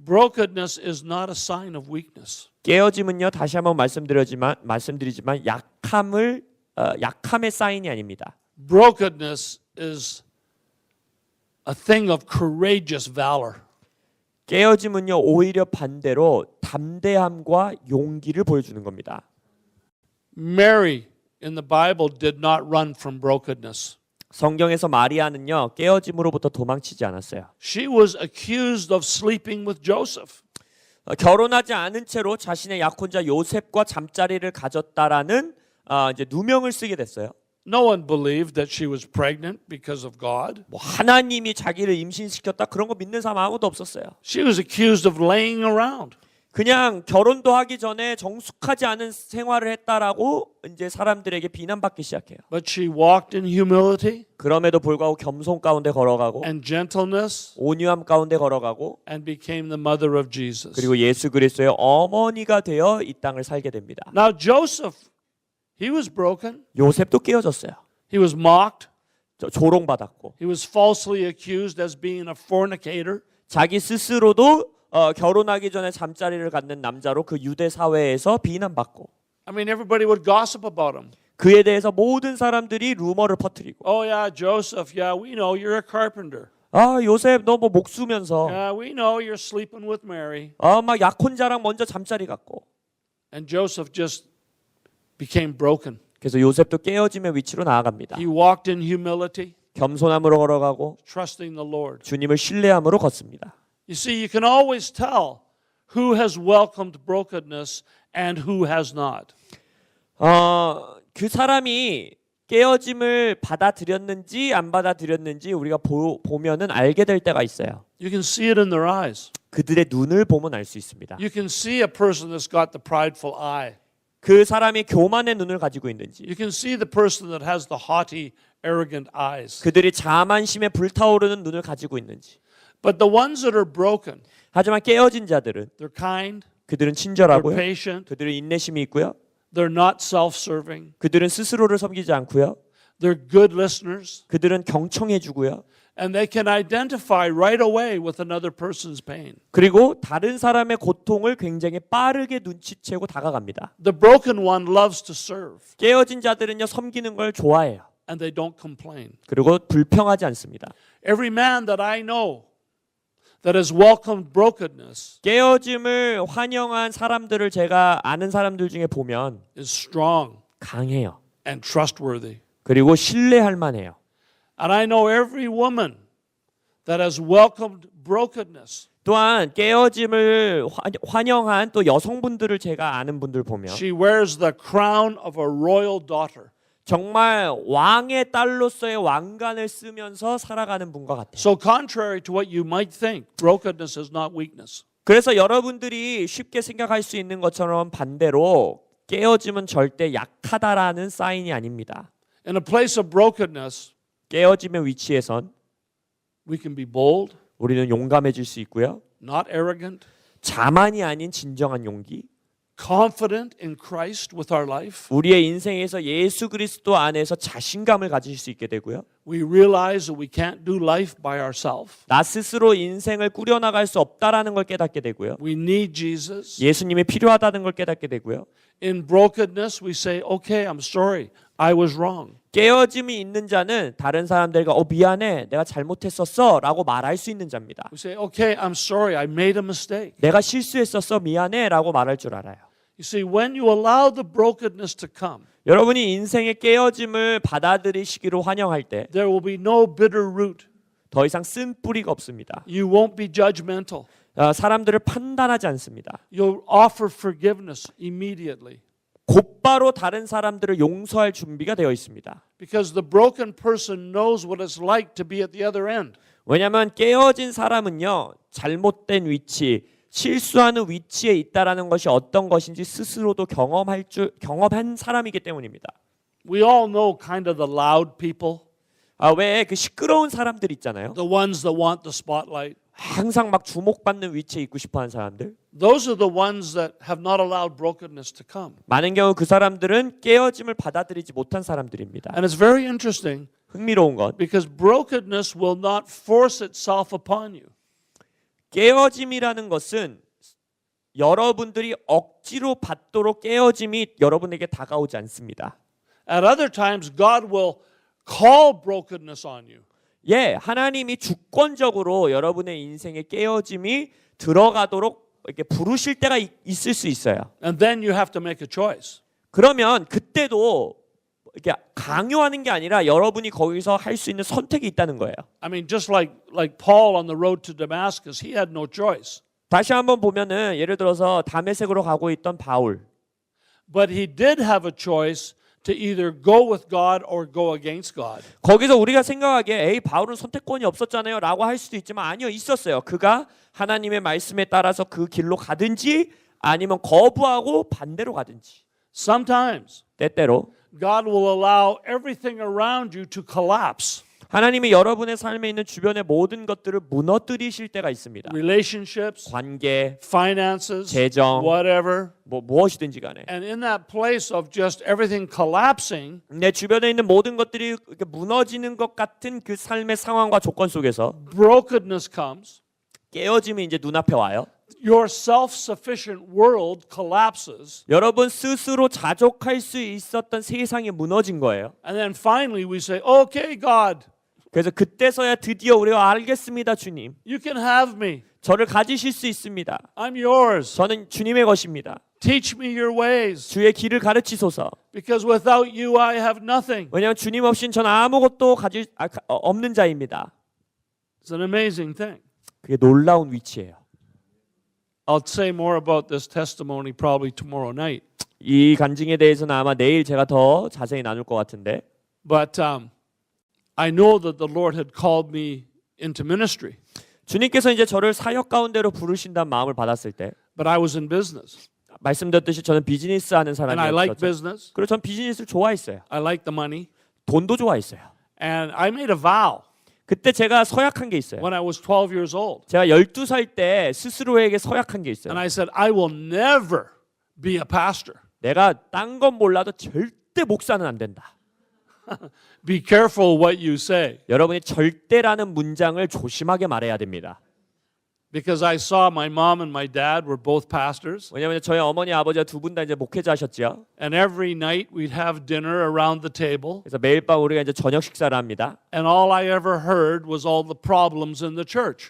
Brokenness is not a sign of weakness. 깨어짐은요 다시 한번 말씀드리지만 약함의 사인이 아닙니다. Brokenness is a thing of courageous valor. 깨어짐은요 오히려 반대로 담대함과 용기를 보여주는 겁니다. Mary in the Bible did not run from brokenness. 성경에서 마리아는요 깨어짐으로부터 도망치지 않았어요. She was accused of sleeping with Joseph. 결혼하지 않은 채로 자신의 약혼자 요셉과 잠자리를 가졌다라는 이제 누명을 쓰게 됐어요. No one believed that she was pregnant because of God. 뭐 하나님이 자기를 임신시켰다 그런 거 믿는 사람 아무도 없었어요. She was accused of laying around. 그냥 결혼도 하기 전에 정숙하지 않은 생활을 했다라고 이제 사람들에게 비난받기 시작해요. But she walked in humility 그럼에도 불구하고 겸손 가운데 걸어가고 and gentleness 온유함 가운데 걸어가고 and became the mother of Jesus. 그리고 예수 그리스도의 어머니가 되어 이 땅을 살게 됩니다. Now Joseph, he was broken. 요셉도 깨어졌어요. He was mocked. 조롱받았고 He was falsely accused as being a fornicator. 자기 스스로도 결혼하기 전에 잠자리를 갖는 남자로 그 유대 사회에서 비난받고 I mean, everybody would gossip about him. 그에 대해서 모든 사람들이 루머를 퍼뜨리고 Oh yeah, Joseph, yeah, we know you're a carpenter. 요셉 너 뭐 목수면서 Yeah, we know you're sleeping with Mary. 막 약혼자랑 먼저 잠자리 갖고 And Joseph just became broken. 그래서 요셉도 깨어짐의 위치로 나아갑니다. He walked in humility, 겸손함으로 걸어가고 trusting the Lord. 주님을 신뢰함으로 걷습니다. You see, you can always tell who has welcomed brokenness and who has not. 그 사람이 깨어짐을 받아들였는지 안 받아들였는지 우리가 보면은 알게 될 때가 있어요. You can see it in their eyes. 그들의 눈을 보면 알 수 있습니다. You can see a person that's got the prideful eye. 그 사람이 교만의 눈을 가지고 있는지 You can see the person that has the haughty, arrogant eyes. 그들이 자만심에 불타오르는 눈을 가지고 있는지 But the ones that are broken, 하지만 깨어진 자들은 they're kind, 그들은 they're 친절하고요. patient, 그들은 인내심이 있고요. they're not self-serving, 그들은 스스로를 섬기지 않고요. they're good listeners, 그들은 경청해 주고요. and they can identify right away with another person's pain. 그리고 다른 사람의 고통을 굉장히 빠르게 눈치채고 다가갑니다. The broken one loves to serve, 깨어진 자들은요 섬기는 걸 좋아해요. and they don't complain. 그리고 불평하지 않습니다. Every man that I know that has welcomed brokenness 깨어짐을 환영한 사람들을 제가 아는 사람들 중에 보면 is strong 강해요. and trustworthy. 그리고 신뢰할 만해요. And I know every woman that has welcomed brokenness. 또한 깨어짐을 환영한 또 여성분들을 제가 아는 분들 보면 She wears the crown of a royal daughter. 정말 왕의 딸로서의 왕관을 쓰면서 살아가는 분과 같아요. So contrary to what you might think, brokenness is not weakness. 그래서 여러분들이 쉽게 생각할 수 있는 것처럼 반대로 깨어짐은 절대 약하다라는 사인이 아닙니다. In a place of brokenness, 깨어짐의 위치에선 we can be bold, 우리는 용감해질 수 있고요. not arrogant, 자만이 아닌 진정한 용기. confident in Christ with our life. 우리의 인생에서 예수 그리스도 안에서 자신감을 가질 수 있게 되고요. We realize that we can't do life by ourselves. 나 스스로 인생을 꾸려나갈 수 없다라는 걸 깨닫게 되고요. We need Jesus. 예수님이 필요하다는 걸 깨닫게 되고요. In brokenness, we say, okay, I'm sorry. I was wrong. 깨어짐이 있는 자는 다른 사람들과 미안해, 내가 잘못했었어 라고 말할 수 있는 자입니다. We say, okay, I'm sorry. I made a mistake. 내가 실수했었어, 미안해 라고 말할 줄 알아요. You see, when you allow the brokenness to come, 여러분이 인생의 깨어짐을 받아들이시기로 환영할 때 there will be no bitter root. 더 이상 쓴 뿌리가 없습니다. You won't be judgmental. 사람들을 판단하지 않습니다. You'll offer forgiveness immediately. 곧바로 다른 사람들을 용서할 준비가 되어 있습니다. Because the broken person knows what it's like to be at the other end. 왜냐하면 깨어진 사람은요, 잘못된 위치, 실수하는 위치에 있다라는 것이 어떤 것인지 스스로도 경험한 사람이기 때문입니다. We all know kind of the loud people, 왜 그 시끄러운 사람들 있잖아요. the ones that want the spotlight. 항상 막 주목받는 위치에 있고 싶어하는 사람들. Those are the ones that have not allowed brokenness to come. 많은 경우 그 사람들은 깨어짐을 받아들이지 못한 사람들입니다. And it's very interesting 흥미로운 것, because brokenness will not force itself upon you. 깨어짐이라는 것은 여러분들이 억지로 받도록 깨어짐이 여러분에게 다가오지 않습니다. At other times, God will call brokenness on you. 하나님이 주권적으로 여러분의 인생에 깨어짐이 들어가도록 이렇게 부르실 때가 있을 수 있어요. And then you have to make a choice. 그러면 그때도 이렇게 강요하는 게 아니라 여러분이 거기서 할 수 있는 선택이 있다는 거예요. I mean, just like Paul on the road to Damascus, he had no choice. 다시 한번 보면은 예를 들어서 다메섹으로 가고 있던 바울. But he did have a choice to either go with God or go against God. 거기서 우리가 생각하기에 바울은 선택권이 없었잖아요 라고 할 수도 있지만 아니요, 있었어요. 그가 하나님의 말씀에 따라서 그 길로 가든지 아니면 거부하고 반대로 가든지. Sometimes 때때로 God will allow everything around you to collapse. 하나님이 여러분의 삶에 있는 주변의 모든 것들을 무너뜨리실 때가 있습니다. Relationships, 관계, finances, 재정, whatever. 무엇이든지 간에 And in that place of just everything collapsing, 내 주변에 있는 모든 것들이 이렇게 무너지는 것 같은 그 삶의 상황과 조건 속에서 brokenness comes. 깨어짐이 이제 눈앞에 와요. Your self-sufficient world collapses. 여러분 스스로 자족할 수 있었던 세상이 무너진 거예요. And then finally we say, okay, God, 그래서 그때서야 드디어 우리가 알겠습니다, 주님. you can have me. 저를 가지실 수 있습니다. I'm yours. 저는 주님의 것입니다. Teach me your ways. 주의 길을 가르치소서. Because without you, I have nothing. 왜냐하면 주님 없이는 저는 아무것도 없는 자입니다. It's an amazing thing. 그게 놀라운 위치예요. I'll say more about this testimony probably tomorrow night. 이 간증에 대해서는 아마 내일 제가 더 자세히 나눌 것 같은데. But I know that the Lord had called me into ministry. 주님께서 이제 저를 사역 가운데로 부르신다는 마음을 받았을 때, But I was in business. 말씀드렸듯이 저는 비즈니스 하는 And I like 사람이었죠. business. 그리고 전 비즈니스를 좋아했어요. I like the money. 돈도 좋아했어요. And I made a vow 그때 제가 서약한 게 있어요. when I was 12 years old. 제가 12살 때 스스로에게 서약한 게 있어요. And I said, I will never be a pastor. 내가 딴 건 몰라도 절대 목사는 안 된다. Be careful what you say. 여러분이 절대라는 문장을 조심하게 말해야 됩니다. Because I saw my mom and my dad were both pastors. 왜냐하면 저희 어머니 아버지가 두 분 다 이제 목회자셨죠. And every night we'd have dinner around the table. 그래서 매일 밤 우리가 이제 저녁 식사를 합니다. And all I ever heard was all the problems in the church.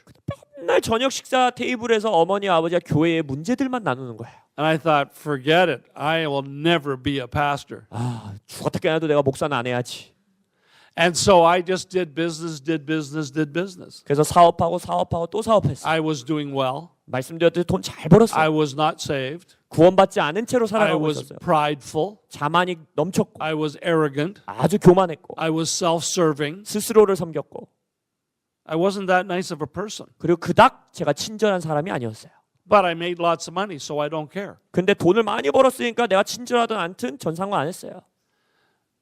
맨날 저녁 식사 테이블에서 어머니 아버지가 교회의 문제들만 나누는 거예요. And I thought, forget it. I will never be a pastor. 죽었다 깨어나도 내가 목사는 안 해야지. And so I just did business. 그래서 사업하고 또 사업했어요. I was doing well. 말씀드렸듯이 돈 잘 벌었어요. I was not saved. 구원받지 않은 채로 I 살아가고 was 있었어요. prideful. 자만이 넘쳤고 I was arrogant. 아주 교만했고 I was self-serving. 스스로를 섬겼고 I wasn't that nice of a person. 그리고 그닥 제가 친절한 사람이 아니었어요. But I made lots of money, so I don't care. 근데 돈을 많이 벌었으니까 내가 친절하든 않든 전 상관 안 했어요.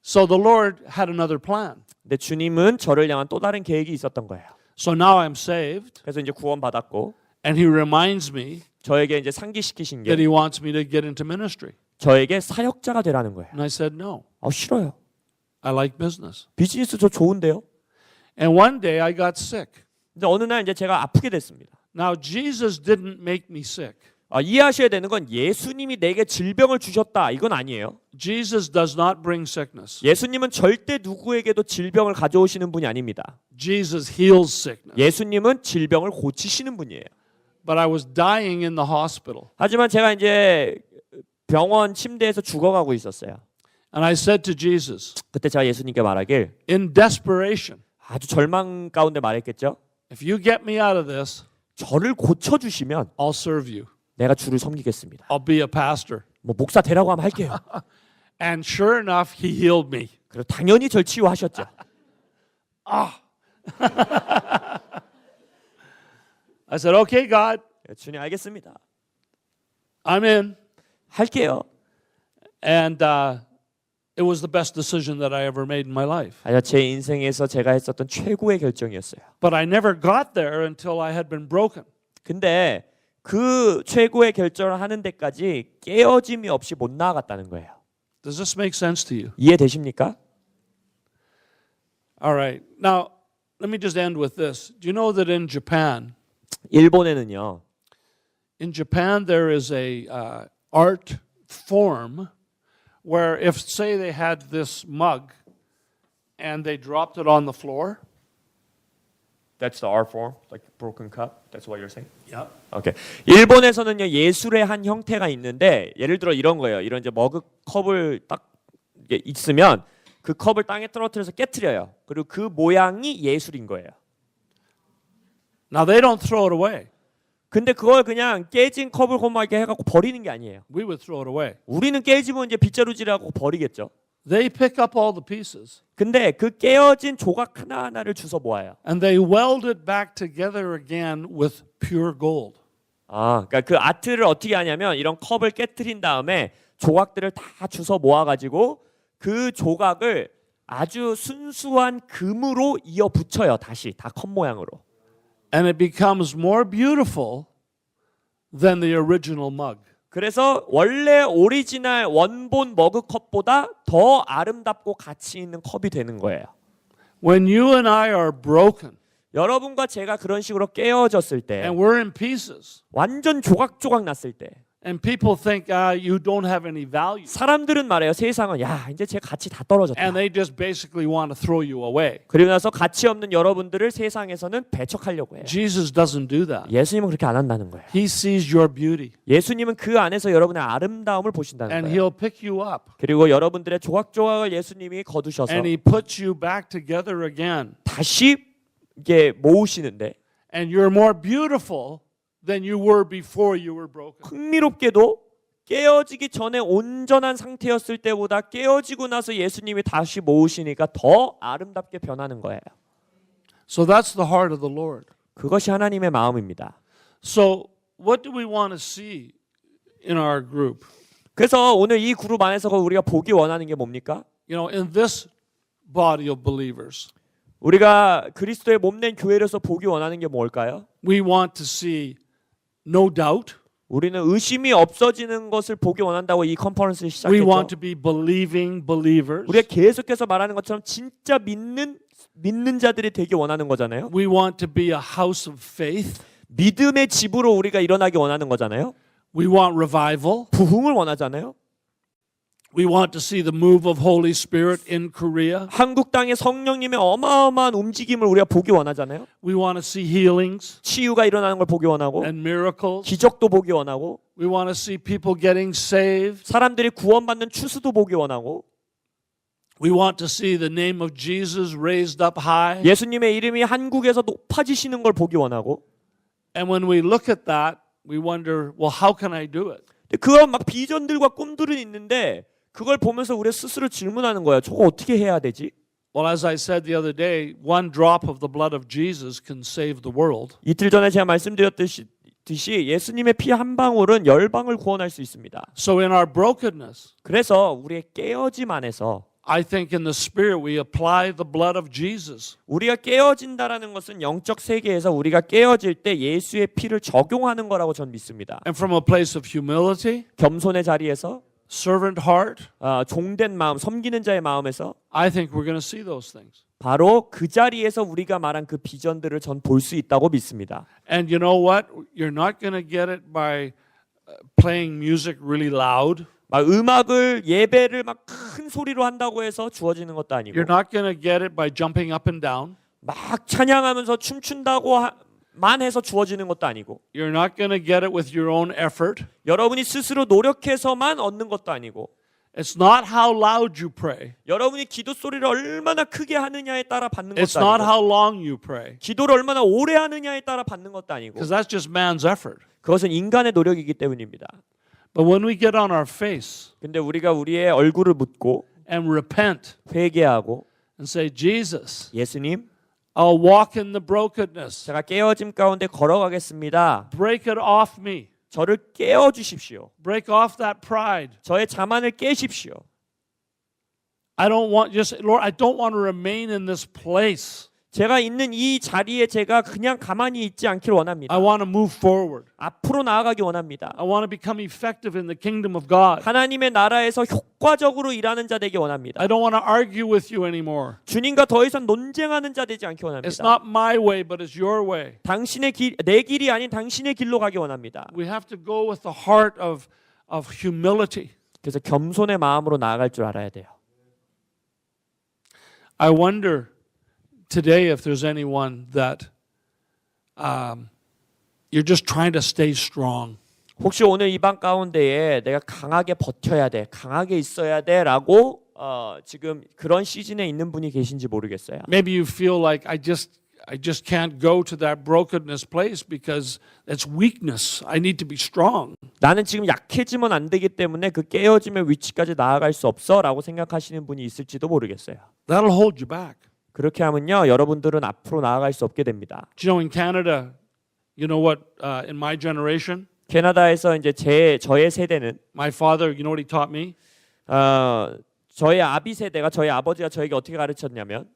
So the Lord had another plan. 근데 주님은 저를 향한 또 다른 계획이 있었던 거예요. So now I'm saved, 그래서 이제 구원받았고 and He reminds me 저에게 이제 상기시키신 that 게 He wants me to get into ministry. 저에게 사역자가 되라는 거예요. And I said, no, 싫어요. I like business. 비즈니스 저 좋은데요. And one day I got sick. 근데 어느 날 이제 제가 아프게 됐습니다. Now, Jesus didn't make me sick. 이해하셔야 되는 건 예수님이 내게 질병을 주셨다 이건 아니에요. Jesus does not bring sickness. 예수님은 절대 누구에게도 질병을 가져오시는 분이 아닙니다. Jesus heals sickness. 예수님은 질병을 고치시는 분이에요. But I was dying in the hospital. 하지만 제가 이제 병원 침대에서 죽어가고 있었어요. And I said to Jesus, 그때 제가 예수님께 말하길 in desperation, 아주 절망 가운데 말했겠죠. if you get me out of this, 저를 고쳐주시면 I'll serve you. 내가 주를 섬기겠습니다. I'll be a pastor. 뭐 목사 되라고 하면 할게요. And sure enough, he healed me. 그리고 당연히 절 치유하셨죠. I said, okay, God, 주님 알겠습니다. I'm in. 할게요. And it was the best decision that I ever made in my life. 제 인생에서 제가 했었던 최고의 결정이었어요. But I never got there until I had been broken. 근데 그 최고의 결정을 하는 데까지 깨어짐이 없이 못 나아갔다는 거예요. Does this make sense to you? 이해되십니까? All right. Now, let me just end with this. Do you know that in Japan, 일본에는요. in Japan there is a art form where if, say, they had this mug and they dropped it on the floor. That's the art form, like broken cup. That's what you're saying? Yep. 오케이. 일본에서는요 예술의 한 형태가 있는데 예를 들어 이런 거예요. 이런 이제 머그 컵을 딱 이게 있으면 그 컵을 땅에 떨어뜨려서 깨트려요. 그리고 그 모양이 예술인 거예요. Now they don't throw it away. 근데 그걸 그냥 깨진 컵을 막 이렇게 해갖고 버리는 게 아니에요. We would throw it away. 우리는 깨지면 이제 빗자루질하고 버리겠죠. They pick up all the pieces 근데 그 깨어진 조각 하나하나를 주워 모아요. and they weld it back together again with pure gold. 그러니까 그 아트를 어떻게 하냐면 이런 컵을 깨트린 다음에 조각들을 다 주워 모아가지고 그 조각을 아주 순수한 금으로 이어 붙여요. 다시 다 컵 모양으로. And it becomes more beautiful than the original mug. 그래서 원래 오리지널 원본 머그컵보다 더 아름답고 가치 있는 컵이 되는 거예요. When you and I are broken 여러분과 제가 그런 식으로 깨어졌을 때 and we're in pieces 완전 조각조각 났을 때 and people think you don't have any value 사람들은 말해요. 세상은 야 이제 제 가치 다 떨어졌다. and they just basically want to throw you away. 그리고 나서 가치 없는 여러분들을 세상에서는 배척하려고 해요. Jesus doesn't do that. 예수님은 그렇게 안 한다는 거예요. He sees your beauty 예수님은 그 안에서 여러분의 아름다움을 보신다는 and 거예요. he'll pick you up 그리고 여러분들의 조각조각을 예수님이 거두셔서 and he puts you back together again 다시 이게 모으시는데 and you're more beautiful than you were before you were broken. 흥미롭게도 깨어지기 전에 온전한 상태였을 때보다 깨어지고 나서 예수님이 다시 모으시니까 더 아름답게 변하는 거예요. So that's the heart of the Lord. 그것이 하나님의 마음입니다. So what do we want to see in our group? 그래서 오늘 이 그룹 안에서 우리가 보기 원하는 게 뭡니까? You know, in this body of believers, 우리가 그리스도의 몸된 교회로서 보기 원하는 게 뭘까요? we want to see no doubt. 우리는 의심이 없어지는 것을 보기 원한다고 이 컨퍼런스를 We want 시작했죠. to be believing believers. 우리가 계속해서 말하는 것처럼 진짜 믿는 자들이 되기 원하는 거잖아요. We want to be a house of faith. 믿음의 집으로 우리가 일어나기 원하는 거잖아요. We want revival. 부흥을 원하잖아요. We want to see the move of Holy Spirit in Korea. 한국 땅의 성령님의 어마어마한 움직임을 우리가 보기 원하잖아요. We want to see healings 치유가 일어나는 걸 보기 원하고 and miracles. 기적도 보기 원하고 We want to see people getting saved. 사람들이 구원받는 추수도 보기 원하고 We want to see the name of Jesus raised up high. 예수님의 이름이 한국에서 높아지시는 걸 보기 원하고 And when we look at that, we wonder, well, how can I do it? 그런 막 비전들과 꿈들은 있는데 그걸 보면서 우리 스스로 질문하는 거예요. 저거 어떻게 해야 되지? Well, as I said the other day, one drop of the blood of Jesus can save the world. 이틀 전에 제가 말씀드렸듯이 예수님의 피 한 방울은 열방을 구원할 수 있습니다. So in our brokenness, 그래서 우리의 깨어짐 안에서 I think in the spirit we apply the blood of Jesus. 우리가 깨어진다라는 것은 영적 세계에서 우리가 깨어질 때 예수의 피를 적용하는 거라고 전 믿습니다. And from a place of humility, 겸손의 자리에서 servant heart, 종된 마음, 섬기는 자의 마음에서 I think we're going to see those things. 바로 그 자리에서 우리가 말한 그 비전들을 전 볼 수 있다고 믿습니다. And you know what? You're not going to get it by playing music really loud. 막 음악을 예배를 막 큰 소리로 한다고 해서 주어지는 것도 아니고 You're not going to get it by jumping up and down. 막 찬양하면서 춤춘다고만 해서 주어지는 것도 아니고 You're not going to get it with your own effort. 여러분이 스스로 노력해서만 얻는 것도 아니고 It's not how loud you pray. 여러분이 기도 소리를 얼마나 크게 하느냐에 따라 받는 It's 것도 not 아니고 how long you pray. 기도를 얼마나 오래 하느냐에 따라 받는 것도 아니고 Because that's just man's effort. 그것은 인간의 노력이기 때문입니다. But when we get on our face 근데 우리가 우리의 얼굴을 묻고 and repent 회개하고 and say, Jesus, 예수님 I'll walk in the brokenness. 제가 깨어짐 가운데 걸어가겠습니다. Break it off me. 저를 깨워 주십시오. Break off that pride. 저의 자만을 깨십시오. Lord, I don't want to remain in this place. 제가 있는 이 자리에 제가 그냥 가만히 있지 않길 원합니다. I want to move forward. 앞으로 나아가기 원합니다. I want to become effective in the kingdom of God. 하나님의 나라에서 효과적으로 일하는 자 되기 원합니다. I don't want to argue with you anymore. 주님과 더 이상 논쟁하는 자 되지 않기 원합니다. It's not my way, but it's your way. 당신의 길, 내 길이 아닌 당신의 길로 가기 원합니다. We have to go with the heart of humility. 그래서 겸손의 마음으로 나아갈 줄 알아야 돼요. I wonder today if there's anyone that you're just trying to stay strong. 혹시 오늘 이 방 가운데에 내가 강하게 버텨야 돼, 강하게 있어야 돼라고 지금 그런 시즌에 있는 분이 계신지 모르겠어요. Maybe you feel like I just can't go to that brokenness place because it's weakness. I need to be strong. 나는 지금 약해지면 안 되기 때문에 그 깨어짐의 위치까지 나아갈 수 없어라고 생각하시는 분이 있을지도 모르겠어요. That'll hold you back. 그렇게 하면요, 여러분들은 앞으로 나아갈 수 없게 됩니다. Do you know in Canada, you know what? In my generation, 캐나다에서 이제 저의 세대는 my father, you know what he taught me? 저의 아비 세대가 저희 아버지가 저에게 어떻게 가르쳤냐면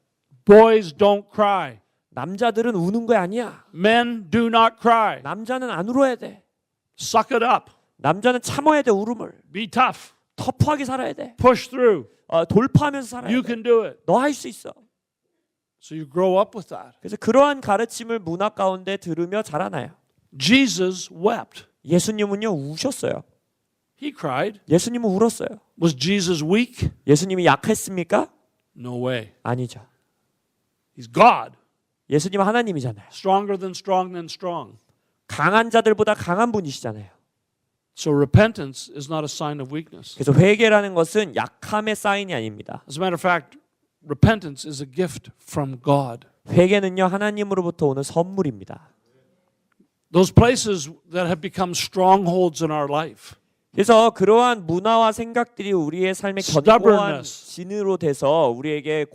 Boys don't cry. 남자들은 우는 거 아니야. Men do not cry. 남자는 안 울어야 돼. Suck it up. 남자는 참아야 돼 울음을. Be tough. 터프하게 살아야 돼. Push through. 돌파하면서 살아야 You 돼. can do it. 너 할 수 있어. So you grow up with that. 그래서 그러한 가르침을 문화 가운데 들으며 자라나요. Jesus wept. 예수님은요 우셨어요. He cried. 예수님은 울었어요. Was Jesus weak? 예수님이 약했습니까? No way. 아니죠. He's God. 예수님은 하나님이잖아요. Stronger than strong than strong. 강한 자들보다 강한 분이시잖아요. So repentance is not a sign of weakness. 그래서 회개라는 것은 약함의 사인이 아닙니다. As a matter of fact, repentance is a gift from God. 회개는요 하나님으로부터 오는 선물입니다. Those places that have become strongholds in our life. 그래서 그러한 문화와 생각들이 우리의 삶의 견고한 진으로 돼서 우리에게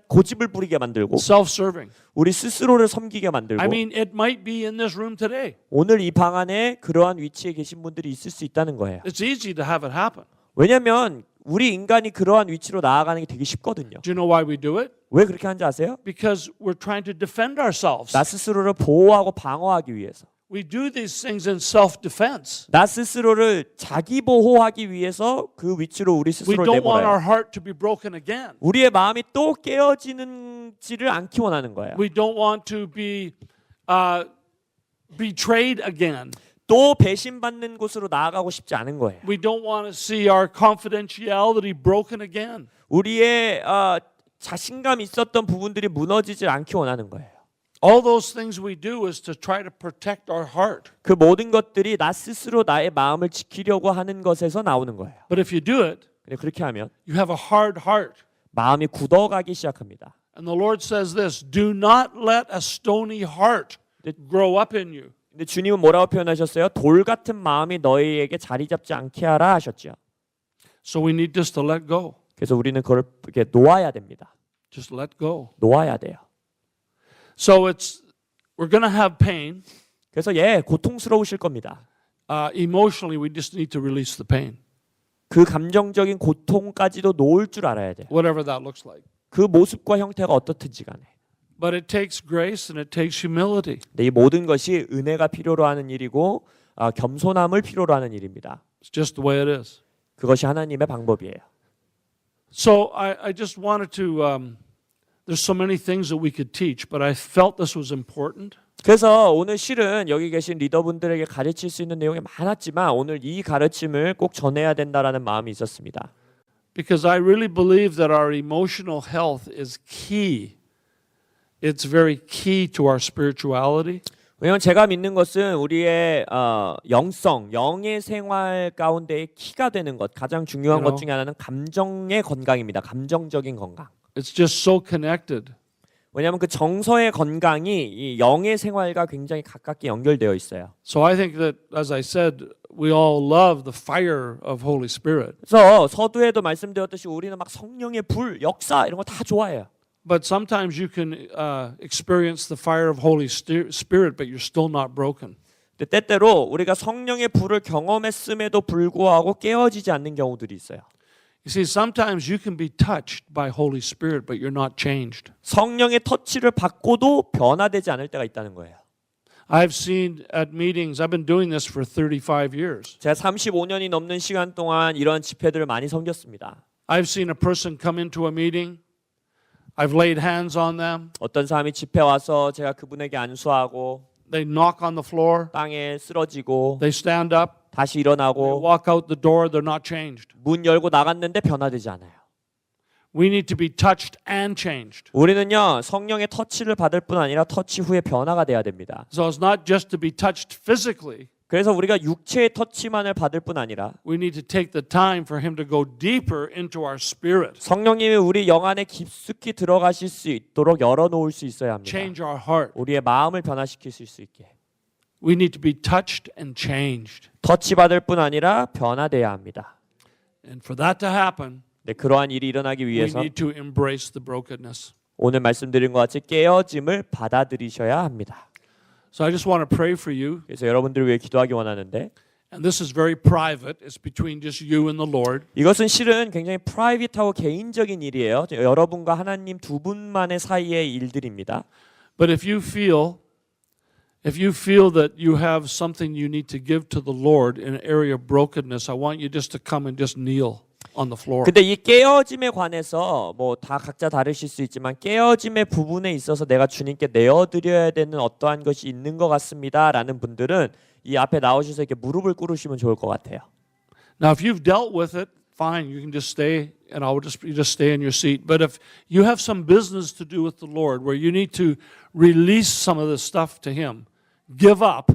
고집을 부리게 만들고 Self-serving. 우리 스스로를 섬기게 만들고 I mean, it might be in this room today. 오늘 이 방 안에 그러한 위치에 계신 분들이 있을 수 있다는 거예요. It's easy to have it happen. 왜냐하면 우리 인간이 그러한 위치로 나아가는 게 되게 쉽거든요. Do you know why we do it? 왜 그렇게 하는지 아세요? Because we're trying to defend ourselves. 나 스스로를 보호하고 방어하기 위해서. We do these things in self-defense. 나 스스로를 자기 보호하기 위해서 그 위치로 우리 We 스스로를 don't want our 내버려요. heart to be broken again. 우리의 마음이 또 깨어지는지를 않기 원하는 거예요. We don't want to be betrayed again. 또 배신받는 곳으로 나아가고 싶지 않은 거예요. We don't want to see our confidentiality broken again. 우리의 자신감 있었던 부분들이 무너지지 않기 원하는 거예요. All those things we do is to try to protect our heart. 그 모든 것들이 나 스스로 나의 마음을 지키려고 하는 것에서 나오는 거예요. But if you do it, 근데 그렇게 하면 you have a hard heart. 마음이 굳어가기 시작합니다. And the Lord says this, do not let a stony heart grow up in you. 근데 주님은 뭐라고 표현하셨어요? 돌 같은 마음이 너희에게 자리 잡지 않게 하라 하셨죠. So we need just to let go. 그래서 우리는 그걸 이렇게 놓아야 됩니다. Just let go. 놓아야 돼요. So we're going to have pain. 그래서 고통스러우실 겁니다. Emotionally, we just need to release the pain. 그 감정적인 고통까지도 놓을 줄 알아야 돼요. Whatever that looks like. 그 모습과 형태가 어떻든지 간에. But it takes grace and it takes humility. 이 모든 것이 은혜가 필요로 하는 일이고 겸손함을 필요로 하는 일입니다. It's just the way it is. 그것이 하나님의 방법이에요. So I just wanted to there's so many things that we could teach, but I felt this was important. 그래서 오늘 실은 여기 계신 리더분들에게 가르칠 수 있는 내용이 많았지만 오늘 이 가르침을 꼭 전해야 된다라는 마음이 있었습니다. Because I really believe that our emotional health is key. It's very key to our spirituality. 왜냐하면 제가 믿는 것은 우리의 영성, 영의 생활 가운데의 키가 되는 것, 가장 중요한 것 중에 하나는 감정의 건강입니다. 감정적인 건강. It's just so connected. 왜냐하면 그 정서의 건강이 이 영의 생활과 굉장히 가깝게 연결되어 있어요. So I think that, as I said, we all love the fire of Holy Spirit. 그래서 서두에도 말씀드렸듯이 우리는 막 성령의 불, 역사 이런 거 다 좋아해요. But sometimes you can experience the fire of Holy Spirit, but you're still not broken. 근데 때때로 우리가 성령의 불을 경험했음에도 불구하고 깨어지지 않는 경우들이 있어요. You see, sometimes you can be touched by Holy Spirit, but you're not changed. 성령의 터치를 받고도 변화되지 않을 때가 있다는 거예요. I've seen at meetings, I've been doing this for 35 years. 제가 35년이 넘는 시간 동안 이런 집회들을 많이 섬겼습니다. I've seen a person come into a meeting. I've laid hands on them. 어떤 사람이 집회 와서 제가 그분에게 안수하고 They knock on the floor. 땅에 쓰러지고 They stand up. 다시 They 일어나고 walk out the door. They're not changed. 문 열고 나갔는데 변화되지 않아요. We need to be touched and changed. 우리는요 성령의 터치를 받을 뿐 아니라 터치 후에 변화가 돼야 됩니다. So it's not just to be touched physically. 그래서 우리가 육체의 터치만을 받을 뿐 아니라 We need to take the time for Him to go deeper into our spirit. 성령님이 우리 영 안에 깊숙이 들어가실 수 있도록 열어놓을 수 있어야 합니다. Change our heart. 우리의 마음을 변화시킬 수 있게. We need to be touched and changed. 터치 받을 뿐 아니라 변화돼야 합니다. And for that to happen, 네, 그러한 일이 일어나기 we 위해서 need to embrace the brokenness. 오늘 말씀드린 것 같이 깨어짐을 받아들이셔야 합니다. So I just want to pray for you. 그래서 여러분들을 위해 기도하기 원하는데 And this is very private. It's between just you and the Lord. 이것은 실은 굉장히 프라이빗하고 개인적인 일이에요. 여러분과 하나님 두 분만의 사이의 일들입니다. But if you feel that you have something you need to give to the Lord in an area of brokenness, I want you just to come and just kneel on the floor. 근데 이 깨어짐에 관해서 뭐 다 각자 다르실 수 있지만 깨어짐의 부분에 있어서 내가 주님께 내어드려야 되는 어떠한 것이 있는 것 같습니다라는 분들은 이 앞에 나오셔서 이렇게 무릎을 꿇으시면 좋을 것 같아요. Now, if you've dealt with it, fine, you can just stay, and you just stay in your seat. But if you have some business to do with the Lord, where you need to release some of this stuff to Him, give up,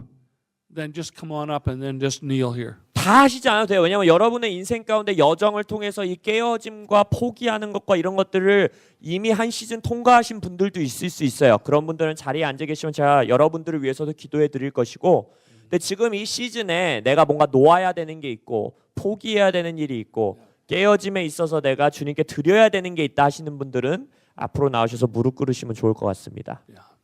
then just come on up and then just kneel here. 다 하시지 않아도 돼요. 왜냐하면 여러분의 인생 가운데 여정을 통해서 이 깨어짐과 포기하는 것과 이런 것들을 이미 한 시즌 통과하신 분들도 있을 수 있어요. 그런 분들은 자리에 앉아 계시면 제가 여러분들을 위해서도 기도해 드릴 것이고, 근데 지금 이 시즌에 내가 뭔가 놓아야 되는 게 있고 포기해야 되는 일이 있고 깨어짐에 있어서 내가 주님께 드려야 되는 게 있다 하시는 분들은 앞으로 나오셔서 무릎 꿇으시면 좋을 것 같습니다. Yeah.